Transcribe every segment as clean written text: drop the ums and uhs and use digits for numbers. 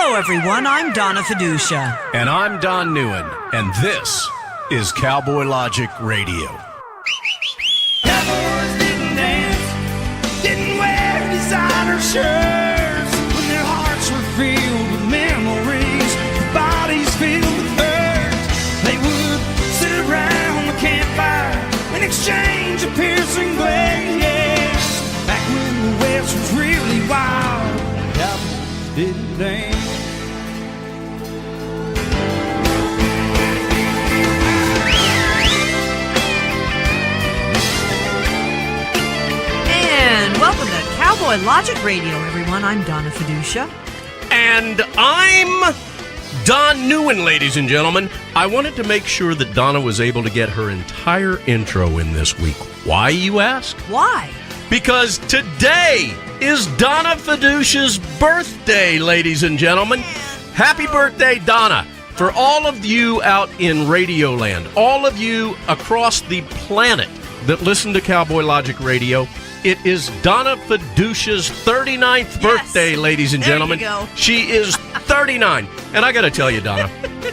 Hello, everyone. I'm Donna Fiducia. And I'm Don Neuen. And this is Cowboy Logic Radio. Cowboys didn't dance, didn't wear designer shirts. When their hearts were filled with memories, their bodies filled with hurt. They would sit around the campfire and exchange a piercing glares. Back when the West was really wild, cowboys didn't dance. Welcome to Cowboy Logic Radio, everyone. I'm Donna Fiducia. And I'm Don Neuen, ladies and gentlemen. I wanted to make sure that Donna was able to get her entire intro in this week. Why, you ask? Why? Because today is Donna Fiducia's birthday, ladies and gentlemen. Happy birthday, Donna. For all of you out in Radio Land, all of you across the planet that listen to Cowboy Logic Radio, it is Donna Fiducia's 39th birthday, ladies and gentlemen. There you go. She is 39. And I got to tell you, Donna,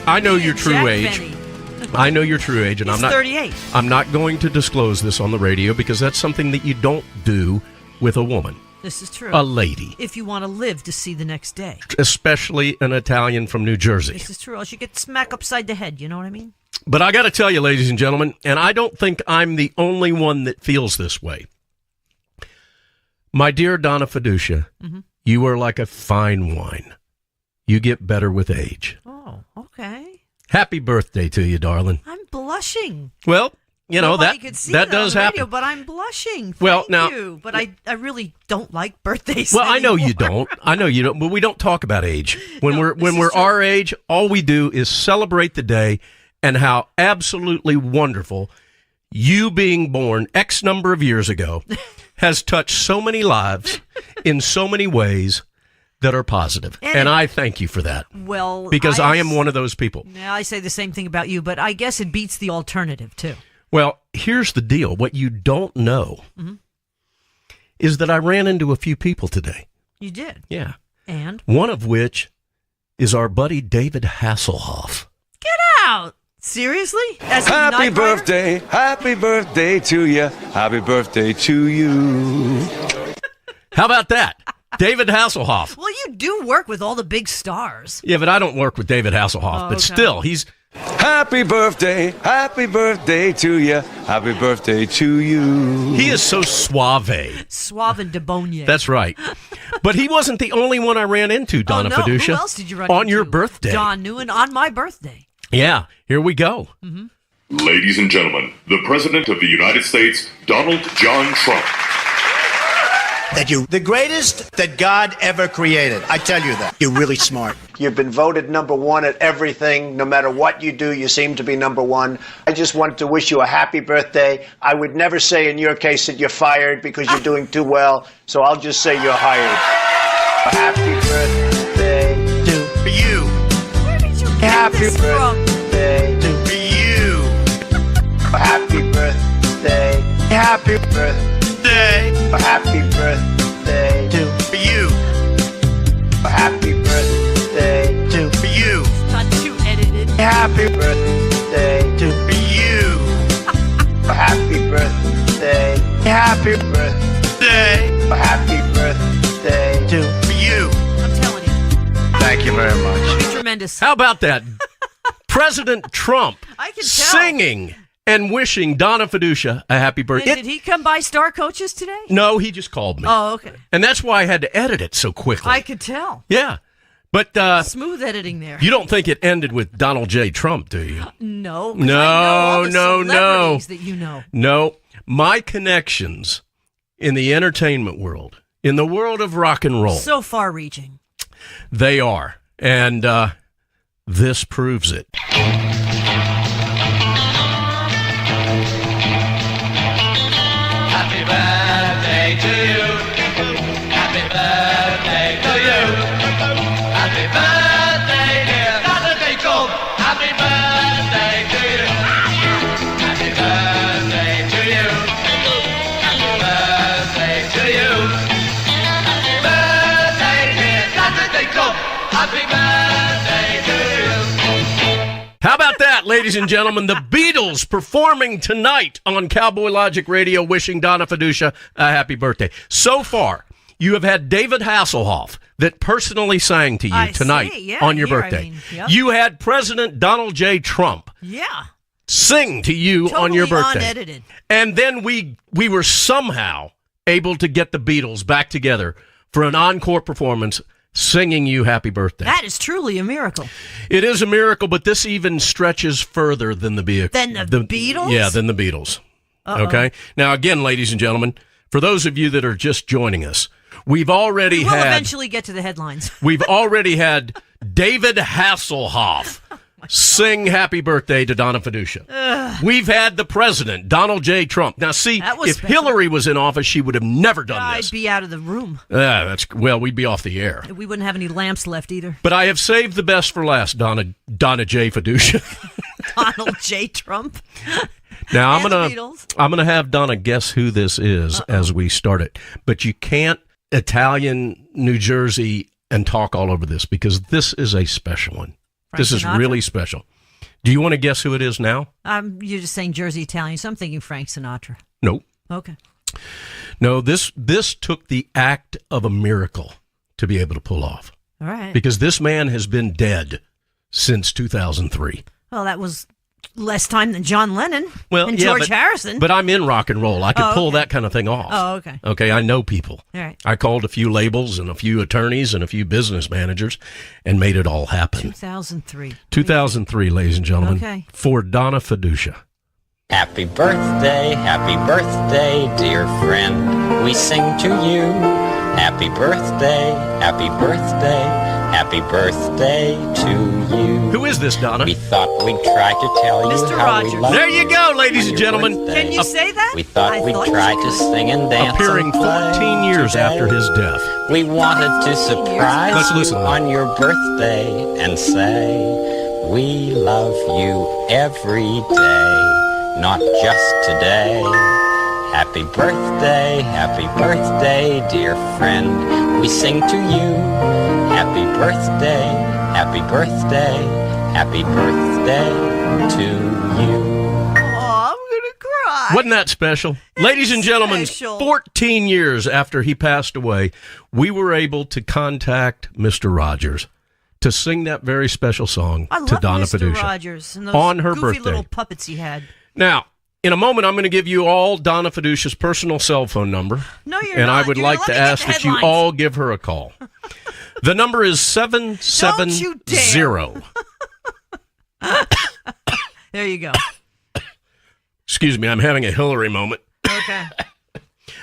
I know your true Jack age. Benny. I know your true age, and He's 38. I'm not going to disclose this on the radio because that's something that you don't do with a woman. This is true. A lady. If you want to live to see the next day. Especially an Italian from New Jersey. This is true. Else you get smack upside the head, you know what I mean? But I got to tell you, ladies and gentlemen, and I don't think I'm the only one that feels this way. My dear Donna Fiducia, you are like a fine wine. You get better with age. Oh, okay. Happy birthday to you, darling. I'm blushing. Well, you know, Nobody could see that does on the happen. radio, but I'm blushing. Well, Thank you. But I really don't like birthdays. Well, I know anymore. you don't. I know you don't. But we don't talk about age. When we're true. our age, all we do is celebrate the day and how absolutely wonderful you being born X number of years ago has touched so many lives in so many ways that are positive. And I thank you for that. Well, because I am one of those people. Yeah, I say the same thing about you, but I guess it beats the alternative, too. Well, here's the deal. What you don't know is that I ran into a few people today. You did? Yeah. And? One of which is our buddy David Hasselhoff. Get out! Seriously? As a Happy night rider? happy birthday to you, happy birthday to you. How about that? David Hasselhoff. Well, you do work with all the big stars. Yeah, but I don't work with David Hasselhoff. But still, he's... Happy birthday to you, happy birthday to you. He is so suave. Suave and de Bonnier. That's right. But he wasn't the only one I ran into, Donna Fiducia. Who else did you run on into? your birthday. Don Neuen on my birthday. Yeah, here we go. Ladies and gentlemen, the President of the United States, Donald John Trump. That you're the greatest that God ever created. I tell you that. You're really smart. You've been voted number one at everything. No matter what you do, you seem to be number one. I just wanted to wish you a happy birthday. I would never say in your case that you're fired because you're doing too well, so I'll just say you're hired. A happy birthday To you. Where did you get Happy this from? birthday To you. A happy birthday. Happy birthday. A happy birthday To you. A happy birthday To you. Not too edited. Happy birthday To you. A happy birthday. Happy birthday. A happy birthday To you. I'm telling you. Thank you very much. It's tremendous. How about that? President Trump I can tell. singing and wishing Donna Fiducia a happy birthday. Did he come by Star Coaches today? No, he just called me. Oh, okay. And that's why I had to edit it so quickly. I could tell. Yeah. But Smooth editing there. you don't think it ended with Donald J. Trump, do you? No. 'cause No, I know all the no, no. celebrities that you know. No. My connections in the entertainment world, in the world of rock and roll, So far reaching. they are. And this proves it. Happy birthday to you. Happy birthday to you. Happy birthday, dear Donna Jacob. Happy birthday to you. Happy birthday to you. Happy birthday to you. Happy birthday, dear Donna Jacob. How about that, ladies and gentlemen? The Beatles performing tonight on Cowboy Logic Radio, wishing Donna Fiducia a happy birthday. So far, you have had David Hasselhoff that personally sang to you tonight on your birthday. You had President Donald J. Trump sing to you on your birthday. Unedited. And then we were somehow able to get the Beatles back together for an encore performance singing you happy birthday. That is truly a miracle. It is a miracle, but this even stretches further than the Beatles. Than the Beatles? Yeah, than the Beatles. Okay? Now, again, ladies and gentlemen, for those of you that are just joining us, we'll eventually get to the headlines. We've already had David Hasselhoff sing happy birthday to Donna Fiducia. We've had the president, Donald J. Trump. Now, see, if Hillary was in office, she would have never done this. I'd be out of the room. We'd be off the air. We wouldn't have any lamps left either. But I have saved the best for last, Donna J. Fiducia. Donald J. Trump. Now, I'm gonna have Donna guess who this is as we start it. But you can't Italian New Jersey and talk all over this because this is a special one. This is really special. Do you want to guess who it is now? You're just saying Jersey Italian, so I'm thinking Frank Sinatra. Nope. Okay. No, this took the act of a miracle to be able to pull off. All right. Because this man has been dead since 2003. Well, that was less time than John Lennon and George Harrison. But I'm in rock and roll. I could pull that kind of thing off. Oh, okay. Okay, I know people. All right. I called a few labels and a few attorneys and a few business managers and made it all happen. 2003. 2003, ladies and gentlemen. Okay. For Donna Fiducia. Happy birthday, dear friend. We sing to you. Happy birthday, happy birthday to you. Who is this, Donna? We thought we'd try to tell you Mr. how Rogers. we love There you go, ladies and gentlemen. Can you say that? We thought we'd try to sing and dance. Appearing 14 years today. after his death. We wanted to surprise Let's you listen. on your birthday and say we love you every day, not just today. Happy birthday, dear friend. We sing to you. Happy birthday to you. Oh, I'm going to cry. Wasn't that special? Ladies and gentlemen, 14 years after he passed away, we were able to contact Mr. Rogers to sing that very special song to Donna Mr. Fiducia Rogers and those on her goofy birthday. little puppets he had. Now, in a moment, I'm going to give you all Donna Fiducia's personal cell phone number. No, you're and not. I would like to ask that you all give her a call. The number is 770. There you go. Excuse me, I'm having a Hillary moment. Okay.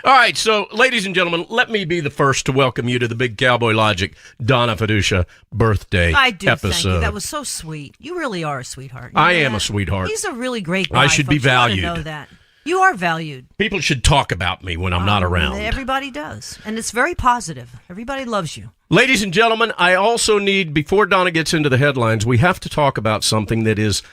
All right, so, ladies and gentlemen, let me be the first to welcome you to the Big Cowboy Logic Donna Fiducia birthday I do, episode. thank you. That was so sweet. You really are a sweetheart. I am a sweetheart. He's a really great guy. I should be folks. You ought to valued. know that. You are valued. People should talk about me when I'm not around. Everybody does. And it's very positive. Everybody loves you. Ladies and gentlemen, I also need, before Donna gets into the headlines, we have to talk about something that is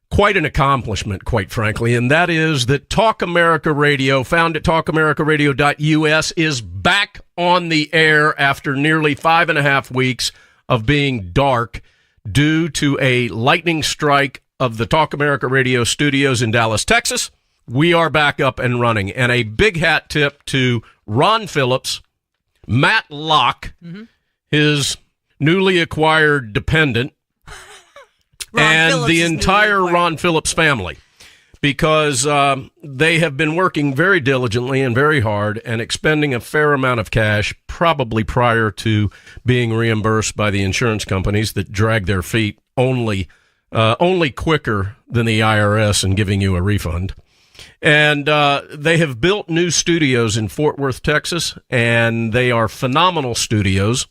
quite an accomplishment, quite frankly, and that is that Talk America Radio, found at talkamericaradio.us, is back on the air after nearly 5.5 weeks of being dark due to a lightning strike of the Talk America Radio studios in Dallas, Texas. We are back up and running. And a big hat tip to Ron Phillips, Matt Locke, his newly acquired dependent, and the entire Ron Phillips family, because they have been working very diligently and very hard and expending a fair amount of cash, probably prior to being reimbursed by the insurance companies that drag their feet only quicker than the IRS in giving you a refund. And they have built new studios in Fort Worth, Texas, and they are phenomenal studios.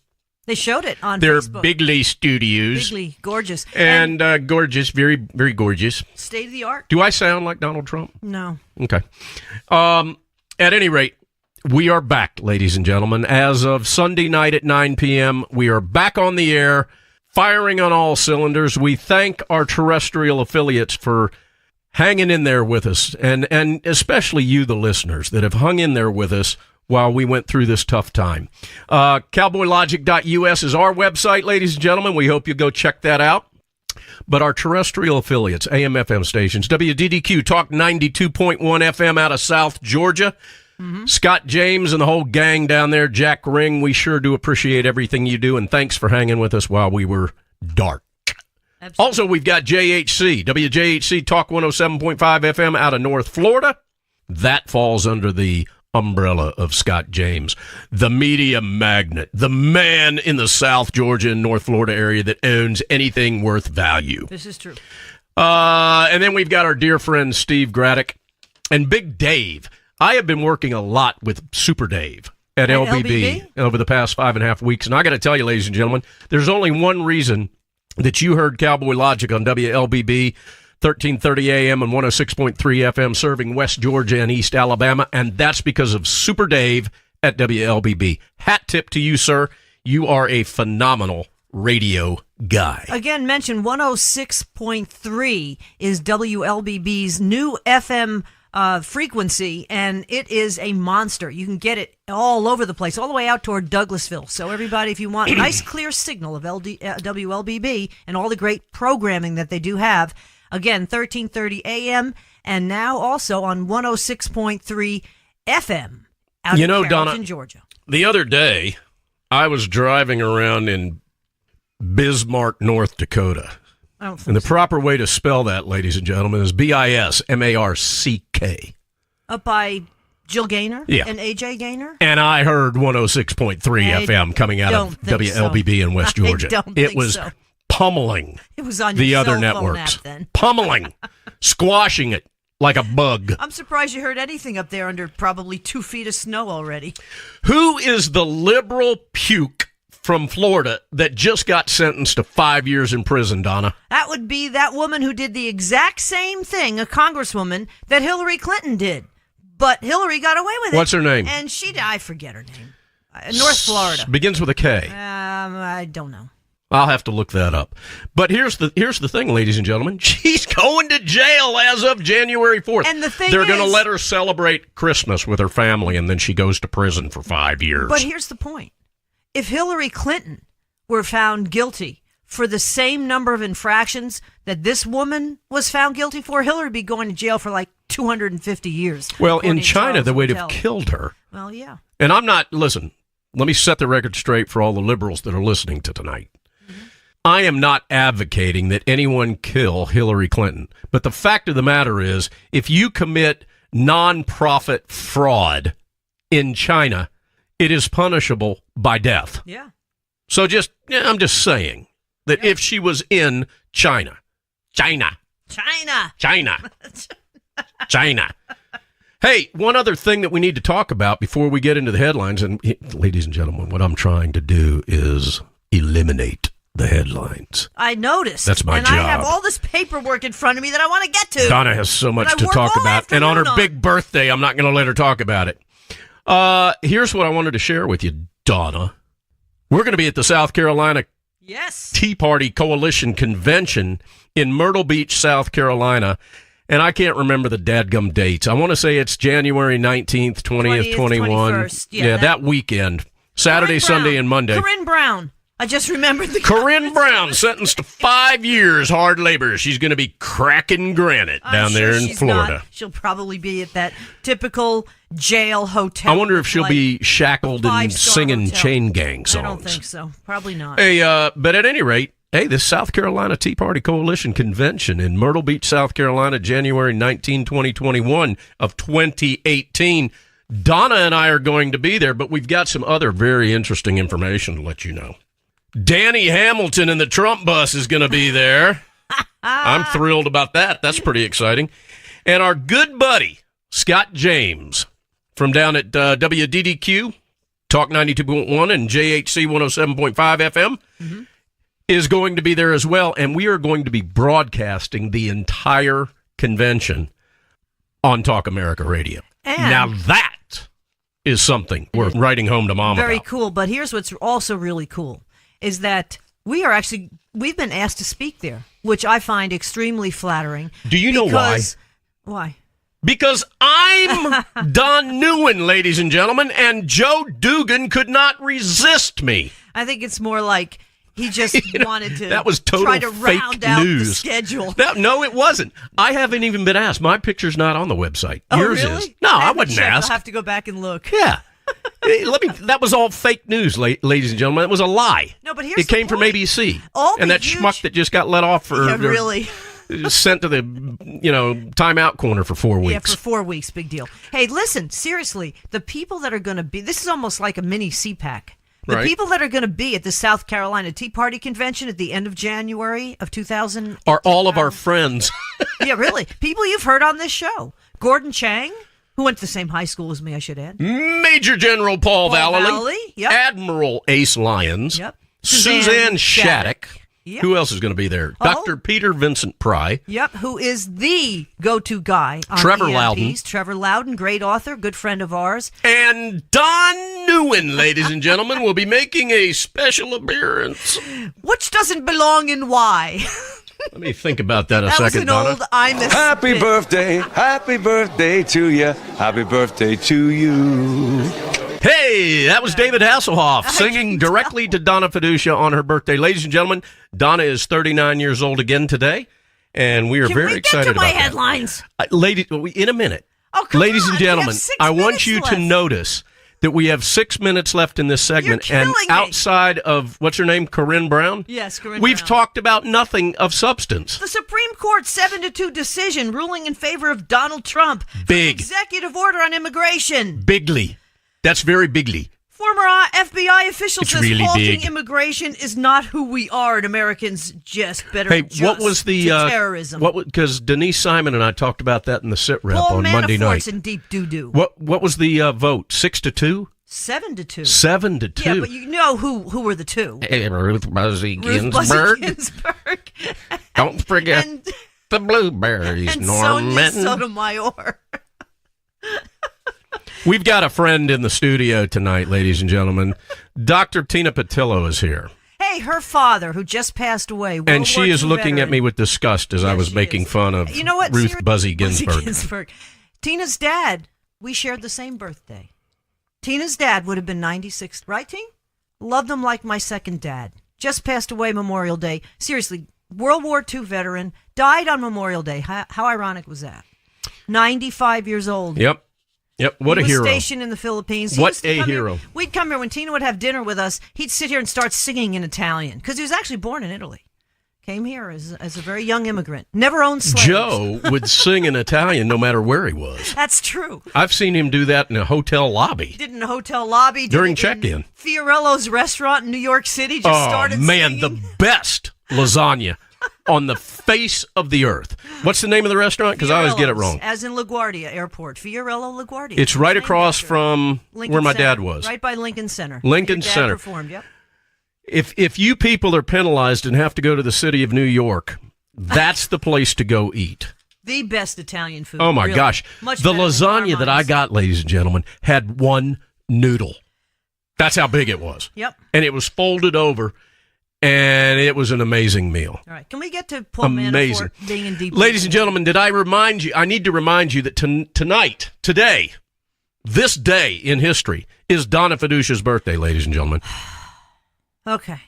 They showed it on They're Facebook. Bigly Studios. Bigly, gorgeous. And gorgeous, very, very gorgeous. State of the art. Do I sound like Donald Trump? No. Okay. At any rate, we are back, ladies and gentlemen. As of Sunday night at 9 p.m., we are back on the air, firing on all cylinders. We thank our terrestrial affiliates for hanging in there with us, and especially you, the listeners, that have hung in there with us while we went through this tough time. Cowboylogic.us is our website, ladies and gentlemen. We hope you go check that out. But our terrestrial affiliates, AM/FM stations, WDDQ Talk 92.1 FM out of South Georgia. Scott James and the whole gang down there, Jack Ring, we sure do appreciate everything you do, and thanks for hanging with us while we were dark. Absolutely. Also, we've got JHC, WJHC Talk 107.5 FM out of North Florida. That falls under the umbrella of Scott James, the media magnate, the man in the South Georgia and North Florida area that owns anything worth value. This is true. And then we've got our dear friend Steve Graddick and Big Dave. I have been working a lot with Super Dave at LBB over the past 5.5 weeks, and I got to tell you, ladies and gentlemen, there's only one reason that you heard Cowboy Logic on WLBB 1330 AM and 106.3 FM serving West Georgia and East Alabama, and that's because of Super Dave at WLBB. Hat tip to you, sir. You are a phenomenal radio guy. Again, mention 106.3 is WLBB's new FM frequency, and it is a monster. You can get it all over the place, all the way out toward Douglasville. So everybody, if you want a nice clear signal of WLBB and all the great programming that they do have, again, 1330 AM, and now also on 106.3 FM out you of know, Carrollton, Donna, Georgia. The other day, I was driving around in Bismarck, North Dakota. I don't think And the so. proper way to spell that, ladies and gentlemen, is BISMARCK. Up by Jill Gaynor Yeah. and AJ Gaynor. And I heard 106.3 I FM coming out of don't think WLBB so. in West I Georgia. don't It think was so. pummeling It was on the your other cell phone networks. app then. Pummeling, squashing it like a bug. I'm surprised you heard anything up there under probably 2 feet of snow already. Who is the liberal puke from Florida that just got sentenced to 5 years in prison, Donna? That would be that woman who did the exact same thing, a congresswoman, that Hillary Clinton did. But Hillary got away with it. What's her name? And I forget her name. North Florida. Begins with a K. I don't know. I'll have to look that up. But here's the thing, ladies and gentlemen. She's going to jail as of January 4th. And the thing They're going to is- let her celebrate Christmas with her family, and then she goes to prison for 5 years. But here's the point. If Hillary Clinton were found guilty for the same number of infractions that this woman was found guilty for, Hillary would be going to jail for like 250 years. Well, according in to China, Charles they would Martel. have killed her. Well, yeah. And I'm not, listen, let me set the record straight for all the liberals that are listening to tonight. I am not advocating that anyone kill Hillary Clinton. But the fact of the matter is, if you commit non-profit fraud in China, it is punishable by death. Yeah. So I'm just saying that if she was in China. Hey, one other thing that we need to talk about before we get into the headlines, and ladies and gentlemen, what I'm trying to do is eliminate the headlines. I noticed. That's my and job. I have all this paperwork in front of me that I want to get to. Donna has so much But I to work talk all about, and on her afternoon on big birthday, I'm not going to let her talk about it. Here's what I wanted to share with you, Donna. We're going to be at the South Carolina Yes. Tea Party Coalition Convention in Myrtle Beach, South Carolina, and I can't remember the dadgum dates. I want to say it's January 19th, 20th, 21. 21st. Yeah, that weekend. Saturday, Corinne Brown. Sunday, and Monday. Corinne Brown. I just remembered the Corinne Brown, sentenced to 5 years hard labor. She's going to be cracking granite I'm down there sure in she's Florida. not. She'll probably be at that typical jail hotel. I wonder if she'll like be shackled and five-star singing hotel. chain gang songs. I don't think so. Probably not. Hey, but at any rate, this South Carolina Tea Party Coalition Convention in Myrtle Beach, South Carolina, January 19, 2021 of 2018. Donna and I are going to be there, but we've got some other very interesting information to let you know. Danny Hamilton in the Trump bus is going to be there. I'm thrilled about that. That's pretty exciting. And our good buddy, Scott James, from down at WDDQ, Talk 92.1 and JHC 107.5 FM, is going to be there as well. And we are going to be broadcasting the entire convention on Talk America Radio. And now that is something we're writing home to Mom very about. cool. But here's what's also really cool is that we've been asked to speak there, which I find extremely flattering. Do you know why? Why? Because I'm Don NEUEN, ladies and gentlemen, and Joe Dugan could not resist me. I think it's more like he just wanted to that was total try to fake round out news. the schedule. No, it wasn't. I haven't even been asked. My picture's not on the website. Oh, Yours really? is. No, I wasn't checked. asked. I'll have to go back and look. Yeah. Hey, that was all fake news, ladies and gentlemen. It was a lie. No, but here's it came the from point. ABC. All and the that huge- schmuck that just got let off for Yeah, really. sent to the timeout corner for 4 weeks. Yeah, for 4 weeks, big deal. Hey, listen, seriously, the people that are going to be, this is almost like a mini CPAC. The Right. people that are going to be at the South Carolina Tea Party Convention at the end of January of 2000. Are all of our friends. Yeah, really. People you've heard on this show. Gordon Chang, who went to the same high school as me, I should add. Major General Paul Vallely, yep. Admiral Ace Lyons. Yep. Suzanne Shattuck. Yep. Who else is going to be there? Oh. Dr. Peter Vincent Pry. Yep, who is the go-to guy on Trevor EMPs. Loudon. Trevor Loudon, great author, good friend of ours. And Don NEUEN, ladies and gentlemen, will be making a special appearance. Which doesn't belong in why? Let me think about that a That was second, an Donna. old I Miss Happy bit. birthday to you. Happy birthday to you. Hey, that was David Hasselhoff singing directly to Donna Fiducia on her birthday. Ladies and gentlemen, Donna is 39 years old again today, and we are Can very we excited get to my about headlines? that. Ladies, in a minute. Oh, come Ladies on, and we have gentlemen, 6 I want minutes you left. to notice that we have 6 minutes left in this segment, You're and killing me. outside of, what's her name, Corinne Brown? Yes, Corinne We've Brown. talked about nothing of substance. The Supreme Court 7-2 decision ruling in favor of Donald Trump. for Big. the executive order on immigration. Bigly. That's very bigly. Former FBI official It's says really halting big. immigration is not who we are, and Americans just better Hey, adjust what was the to terrorism. Because Denise Simon and I talked about that in the sit rep Paul on Monday Manafort's night. in deep doo-doo. What was the vote? 6-2? 7-2. 7-2. Yeah, but you know who were the two. Hey, Ruth Buzzy Ruth Ginsburg. Buzzy Ginsburg. Don't forget and, the blueberries, and Sonia Norman. Sotomayor. We've got a friend in the studio tonight, ladies and gentlemen. Dr. Tina Patillo is here. Hey, her father, who just passed away. World And she War is II looking at veteran. me with disgust as I Yes, was she making is. fun of You know what? Ruth Seriously, Buzzy Ginsburg. Tina's dad, we shared the same birthday. Tina's dad would have been 96, right, Teen? Loved him like my second dad. Just passed away Memorial Day. Seriously, World War II veteran, died on Memorial Day. How ironic was that? 95 years old. Yep. What He a was hero. stationed in the Philippines. He What used to a come here- hero. We'd come here when Tina would have dinner with us. He'd sit here and start singing in Italian because he was actually born in Italy. Came here as a very young immigrant. Never owned slaves. Joe would sing in Italian no matter where he was. That's true. I've seen him do that in a hotel lobby. Did it in a hotel lobby. Did During it check-in. in Fiorello's restaurant in New York City. Just Oh, started man, singing. the best lasagna on the face of the earth. What's the name of the restaurant? Because I always get it Fiorello's, wrong. As in LaGuardia Airport. Fiorello LaGuardia. It's right named across after from Lincoln where my Center. dad was. Right by Lincoln Center. Lincoln Your dad Center. Performed, yep. If you people are penalized and have to go to the city of New York, that's the place to go eat. The best Italian food. Oh, my really. gosh. Much The better than lasagna that I Carmine's. got, ladies and gentlemen, had one noodle. That's how big it was. Yep. And it was folded over, and it was an amazing meal. All right. Can we get to Paul Amazing. Manafort being in deep Ladies and gentlemen, I need to remind you that today, this day in history, is Donna Fiducia's birthday, ladies and gentlemen. Okay.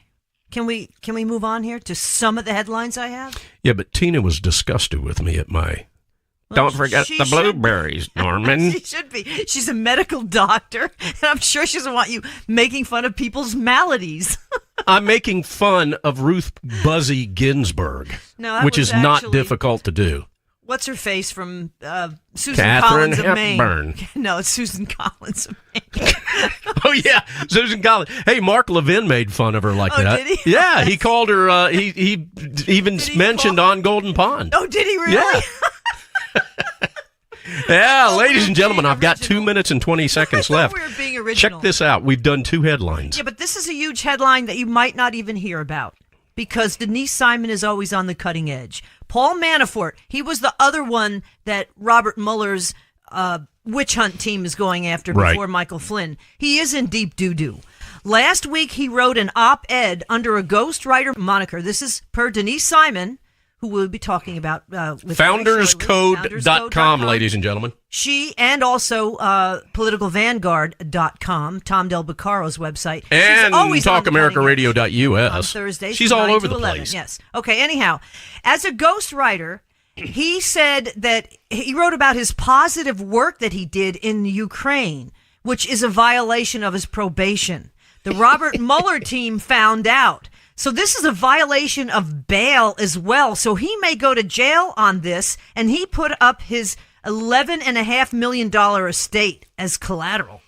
Can we move on here to some of the headlines I have? Yeah, but Tina was disgusted with me at my... Well, Don't forget she the should be. blueberries, Norman. She should be. She's a medical doctor, and I'm sure she doesn't want you making fun of people's maladies. I'm making fun of Ruth Buzzy Ginsburg, No, that which was is not actually- difficult to do. What's her face from Susan Catherine Collins of Maine? Hepburn. No, it's Susan Collins of Maine. Oh, yeah, Susan Collins. Hey, Mark Levin made fun of her like Oh, that. did he? Yeah, he called her, he even Did he mentioned call- On Golden Pond. Oh, did he really? Yeah. Yeah, Oh, ladies we're and gentlemen, being I've got 2 original. minutes and 20 seconds I left. thought we were being original. Check this out. We've done 2 headlines. Yeah, but this is a huge headline that you might not even hear about because Denise Simon is always on the cutting edge. Paul Manafort, he was the other one that Robert Mueller's witch hunt team is going after Right. before Michael Flynn. He is in deep doo-doo. Last week, he wrote an op-ed under a ghostwriter moniker. This is per Denise Simon, who we'll be talking about with Founderscode.com, ladies and gentlemen. She and also politicalvanguard.com, Tom Del Beccaro's website. And TalkAmericaRadio.us. On Thursday. She's all over the 11. place. Yes. Okay, anyhow, as a ghostwriter, he said that he wrote about his positive work that he did in Ukraine, which is a violation of his probation. The Robert Mueller team found out. So this is a violation of bail as well. So he may go to jail on this, and he put up his $11.5 million estate as collateral.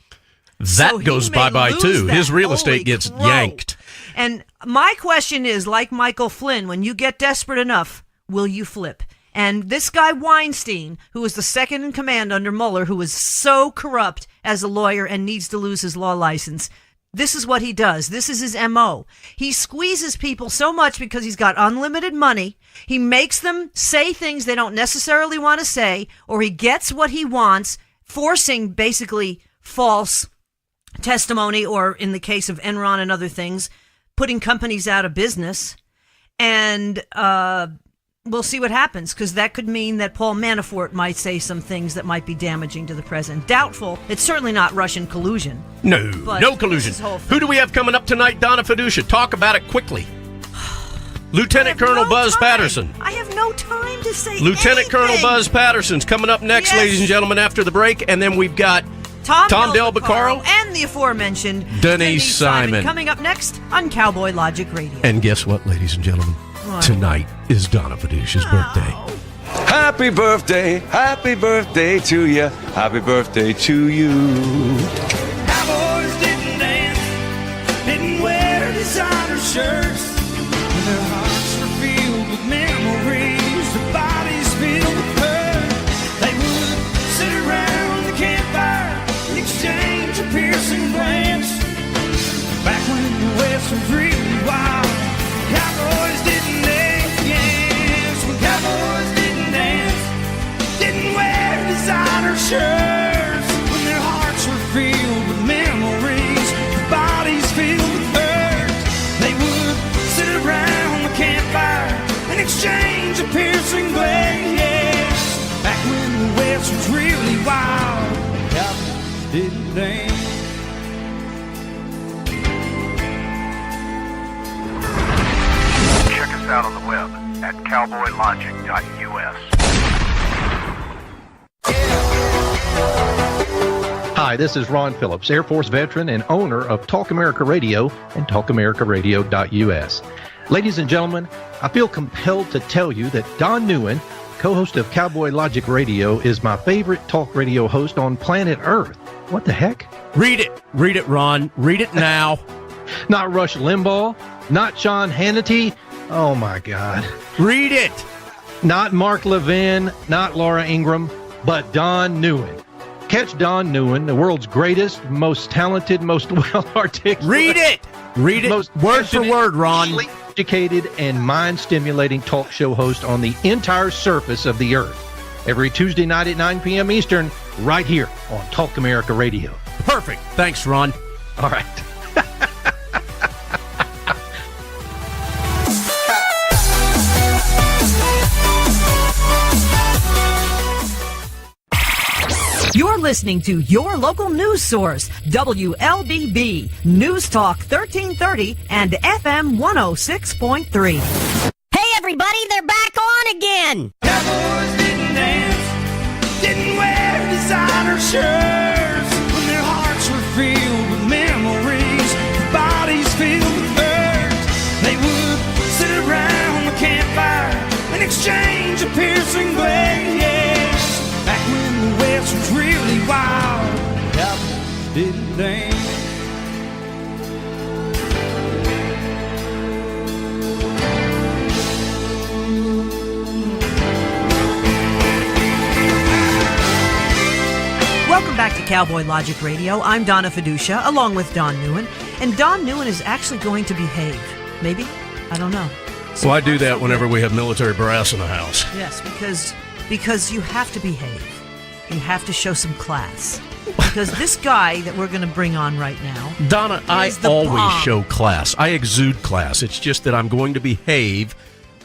That So he goes may bye-bye, lose too. that. His real Holy estate gets crow. yanked. And my question is, like Michael Flynn, when you get desperate enough, will you flip? And this guy Weinstein, who was the second in command under Mueller, who was so corrupt as a lawyer and needs to lose his law license, this is what he does. This is his MO. He squeezes people so much because he's got unlimited money. He makes them say things they don't necessarily want to say, or he gets what he wants, forcing basically false testimony, or in the case of Enron and other things, putting companies out of business. And we'll see what happens, because that could mean that Paul Manafort might say some things that might be damaging to the president. Doubtful. It's certainly not Russian collusion. No, But no collusion. this whole thing- Who do we have coming up tonight, Donna Fiducia? Talk about it quickly. Lieutenant Colonel Buzz Patterson. I have no time to say Lieutenant Colonel anything. Buzz Patterson's coming up next, Yes. ladies and gentlemen, after the break. And then we've got Tom Del Beccaro and the aforementioned Denise Simon. coming up next on Cowboy Logic Radio. And guess what, ladies and gentlemen? What? Tonight is Donna Fiducia's birthday. Happy birthday to you. Happy birthday to you. Cowboys didn't dance, didn't wear designer shirts. Their hearts were filled with memories, their bodies filled with hurt. They would sit around the campfire and exchange a piercing glance. Back when the West was really wild, cowboys didn't dance. When cowboys didn't dance, didn't wear designer shirts. When their hearts were filled with memories, their bodies filled with hurt. They would sit around the campfire and exchange a piercing glance. Back when the West was really wild, cowboys didn't dance. Check us out on the web at cowboylogic.us. Hi, this is Ron Phillips, Air Force veteran and owner of Talk America Radio and TalkAmericaRadio.us. Ladies and gentlemen, I feel compelled to tell you that Don Neuen, co-host of Cowboy Logic Radio, is my favorite talk radio host on planet Earth. What the heck? Read it. Read it, Ron. Read it now. Not Rush Limbaugh, not Sean Hannity. Oh my God. Read it. Not Mark Levin, not Laura Ingraham, but Don Neuen. Catch Don Neuen, the world's greatest, most talented, most well-articulated. Read it. Read it. Most Word for word, Ron. Educated and mind-stimulating talk show host on the entire surface of the earth. Every Tuesday night at 9 p.m. Eastern, right here on Talk America Radio. Perfect. Thanks, Ron. All right. You're listening to your local news source, WLBB News Talk 1330 and FM 106.3. Hey, everybody, they're back on again. Cowboys didn't dance, didn't wear designer shirts. When their hearts were filled with memories, their bodies filled with hurt. They would sit around the campfire and exchange a piercing glance. Back when the West was really wild, cowboys didn't dance. Welcome back to Cowboy Logic Radio. I'm Donna Fiducia, along with Don Neuen. And Don Neuen is actually going to behave. Maybe? I don't know. So I do that whenever we have military brass in the house. Yes, because you have to behave. You have to show some class. Because this guy that we're going to bring on right now, Donna, I is the always bomb. show class. I exude class. It's just that I'm going to behave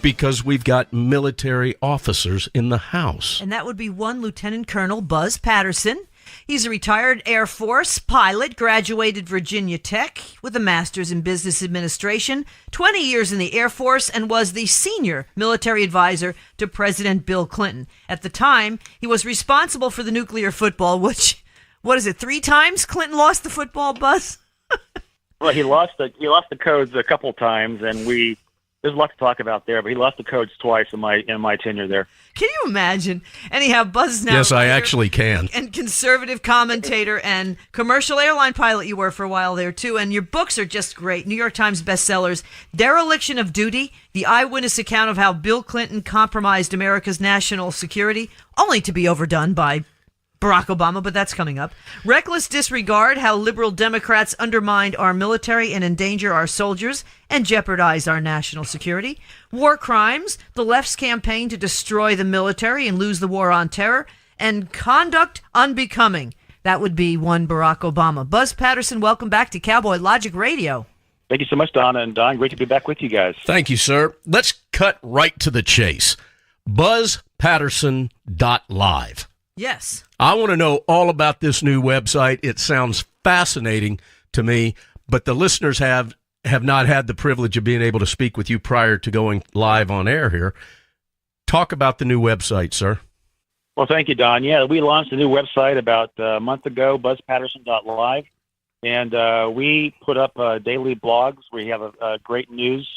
Because we've got military officers in the House. And that would be one Lieutenant Colonel Buzz Patterson. He's a retired Air Force pilot, graduated Virginia Tech with a master's in business administration, 20 years in the Air Force, and was the senior military advisor to President Bill Clinton. At the time, he was responsible for the nuclear football, which, 3 times Clinton lost the football, Buzz? Well, he lost the codes a couple times, and there's a lot to talk about there, but he lost the codes twice in my tenure there. Can you imagine? Anyhow, Buzz is now yes, I actually can. And conservative commentator and commercial airline pilot you were for a while there, too. And your books are just great. New York Times bestsellers, Dereliction of Duty, the eyewitness account of how Bill Clinton compromised America's national security, only to be overdone by Barack Obama, but that's coming up. Reckless Disregard, how liberal Democrats undermined our military and endanger our soldiers and jeopardize our national security. War Crimes, the left's campaign to destroy the military and lose the war on terror. And Conduct Unbecoming, that would be one Barack Obama. Buzz Patterson, welcome back to Cowboy Logic Radio. Thank you so much, Donna and Don. Great to be back with you guys. Thank you, sir. Let's cut right to the chase. BuzzPatterson.live. Yes. I want to know all about this new website. It sounds fascinating to me, but the listeners have not had the privilege of being able to speak with you prior to going live on air here. Talk about the new website, sir. Well, thank you, Don. Yeah, we launched a new website about a month ago, BuzzPatterson.live, and we put up daily blogs. We have a great news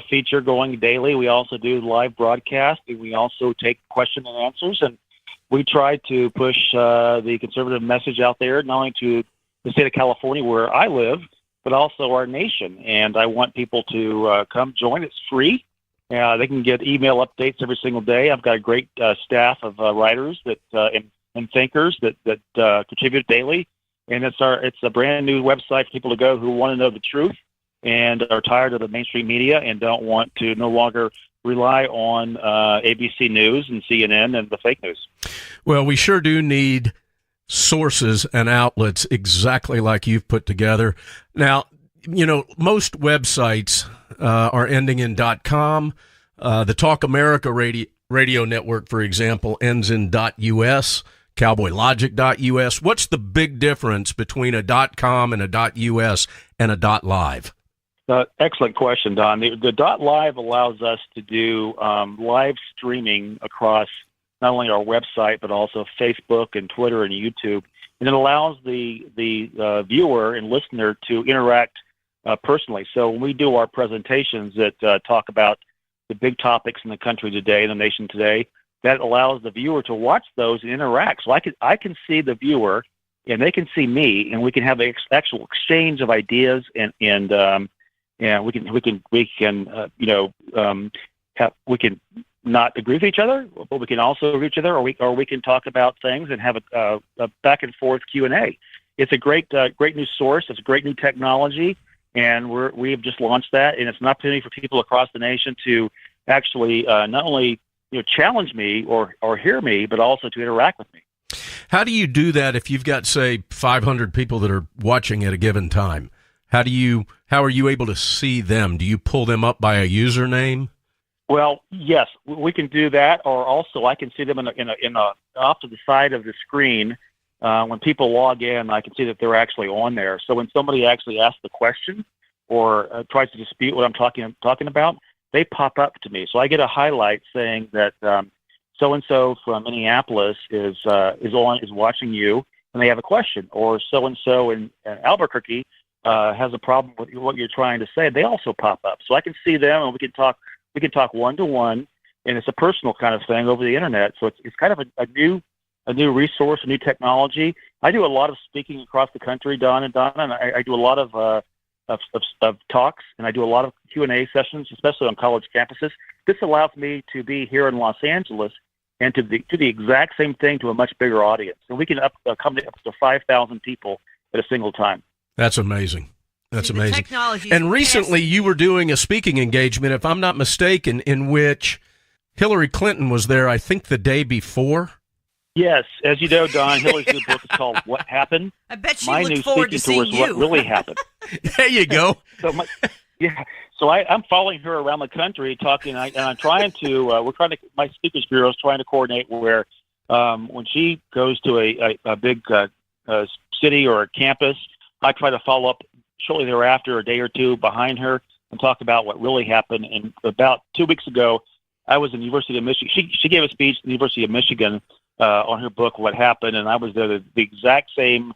feature going daily. We also do live broadcast, and we also take question and answers, and we try to push the conservative message out there, not only to the state of California where I live, but also our nation. And I want people to come join. It's free. They can get email updates every single day. I've got a great staff of writers that and thinkers that contribute daily. And it's a brand new website for people to go who want to know the truth and are tired of the mainstream media and don't want to no longer rely on ABC News and CNN and the fake news. Well, we sure do need sources and outlets exactly like you've put together. Now, most websites are ending in .com. The Talk America radio network, for example, ends in .us, cowboylogic.us. What's the big difference between a .com and a .us and a .live? Excellent question, Don. The .live allows us to do live streaming across not only our website, but also Facebook and Twitter and YouTube. And it allows the viewer and listener to interact personally. So when we do our presentations that talk about the big topics in the country today, the nation today, that allows the viewer to watch those and interact. So I can see the viewer, and they can see me, and we can have an actual exchange of ideas and we can not agree with each other, but we can also agree with each other, or we can talk about things and have a back and forth Q&A. It's a great new source. It's a great new technology, and we have just launched that, and it's an opportunity for people across the nation to actually not only challenge me or hear me, but also to interact with me. How do you do that if you've got, say, 500 people that are watching at a given time? How are you able to see them? Do you pull them up by a username? Well, yes, we can do that, or also I can see them in a off to the side of the screen. When people log in, I can see that they're actually on there. So when somebody actually asks the question or tries to dispute what I'm talking about, they pop up to me. So I get a highlight saying that so and so from Minneapolis is watching you, and they have a question, or so and so in Albuquerque has a problem with what you're trying to say. They also pop up, so I can see them, and we can talk one-to-one, and it's a personal kind of thing over the internet. So it's kind of a new resource, a new technology. I do a lot of speaking across the country, Donna, and I do a lot of talks, and I do a lot of Q&A sessions, especially on college campuses. This allows me to be here in Los Angeles and to do the exact same thing to a much bigger audience. And we can accommodate up to 5,000 people at a single time. That's amazing. That's amazing. Technology. And recently you were doing a speaking engagement, if I'm not mistaken, in which Hillary Clinton was there, I think, the day before. Yes. As you know, Don, Hillary's new book is called What Happened? I bet she My looked new forward to speaking seeing tour is you. What Really Happened. There you go. So Yeah. So I'm following her around the country talking, and I'm trying to, my speakers bureau is trying to coordinate where when she goes to a big city or a campus, I try to follow up shortly thereafter, a day or two behind her, and talk about what really happened. And about 2 weeks ago, I was in the University of Michigan. She gave a speech at the University of Michigan on her book, What Happened, and I was there the exact same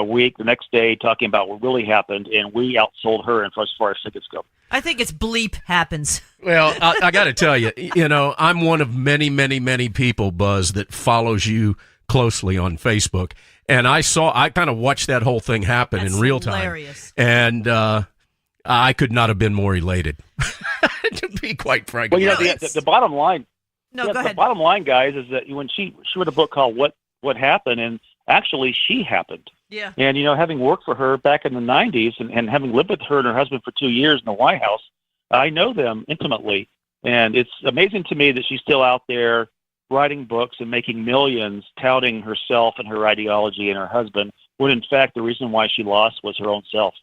week, the next day, talking about what really happened, and we outsold her as far as tickets go. I think it's bleep happens. Well, I got to tell you, I'm one of many, many, many people, Buzz, that follows you closely on Facebook. And I kind of watched that whole thing happen in real time. Hilarious. And I could not have been more elated, to be quite frank. Well, the bottom line. No, go ahead. The bottom line, guys, is that when she wrote a book called What Happened, and actually she happened. Yeah. And, having worked for her back in the 90s and having lived with her and her husband for 2 years in the White House, I know them intimately. And it's amazing to me that she's still out there writing books and making millions, touting herself and her ideology and her husband, when in fact the reason why she lost was her own self.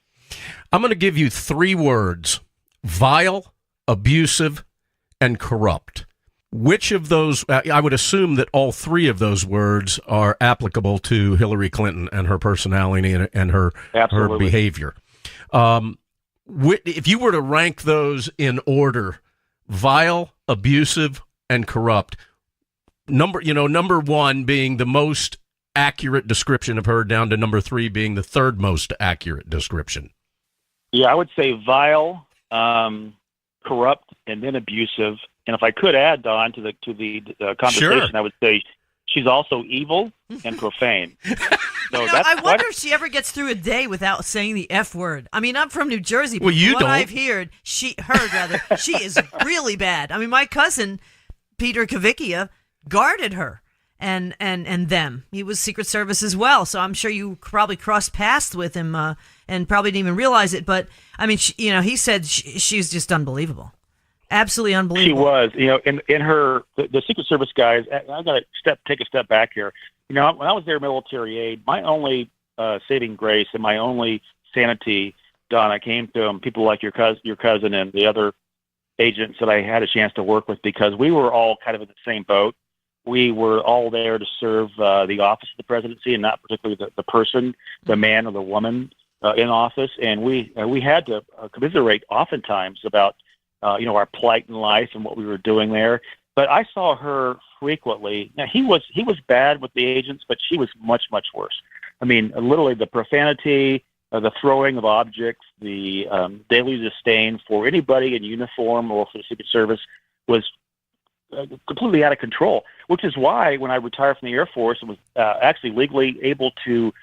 I'm going to give you 3 words: vile, abusive, and corrupt. Which of those, I would assume that all 3 of those words are applicable to Hillary Clinton and her personality and her behavior. If you were to rank those in order, vile, abusive, and corrupt, number 1 being the most accurate description of her, down to number 3 being the third most accurate description. Yeah, I would say vile, corrupt, and then abusive. And if I could add, Don, to the conversation, Sure. I would say she's also evil and profane. So I wonder if she ever gets through a day without saying the F word. I mean, I'm from New Jersey, but Well, you what don't. I've heard, she is really bad. I mean, my cousin, Peter Kavickia, guarded her and them. He was Secret Service as well, so I'm sure you probably crossed paths with him and probably didn't even realize it. But, I mean, he said she's just unbelievable. Absolutely unbelievable. She was, in her, the Secret Service guys, I got to take a step back here. When I was their military aide, my only saving grace and my only sanity, Don, I came to people like your cousin and the other agents that I had a chance to work with, because we were all kind of in the same boat. We were all there to serve the office of the presidency, and not particularly the person, the man or the woman in office. And we had to commiserate oftentimes about our plight in life and what we were doing there. But I saw her frequently. Now, he was bad with the agents, but she was much, much worse. I mean, literally the profanity, the throwing of objects, the daily disdain for anybody in uniform or for the Secret Service was completely out of control, which is why when I retired from the Air Force and was actually legally able to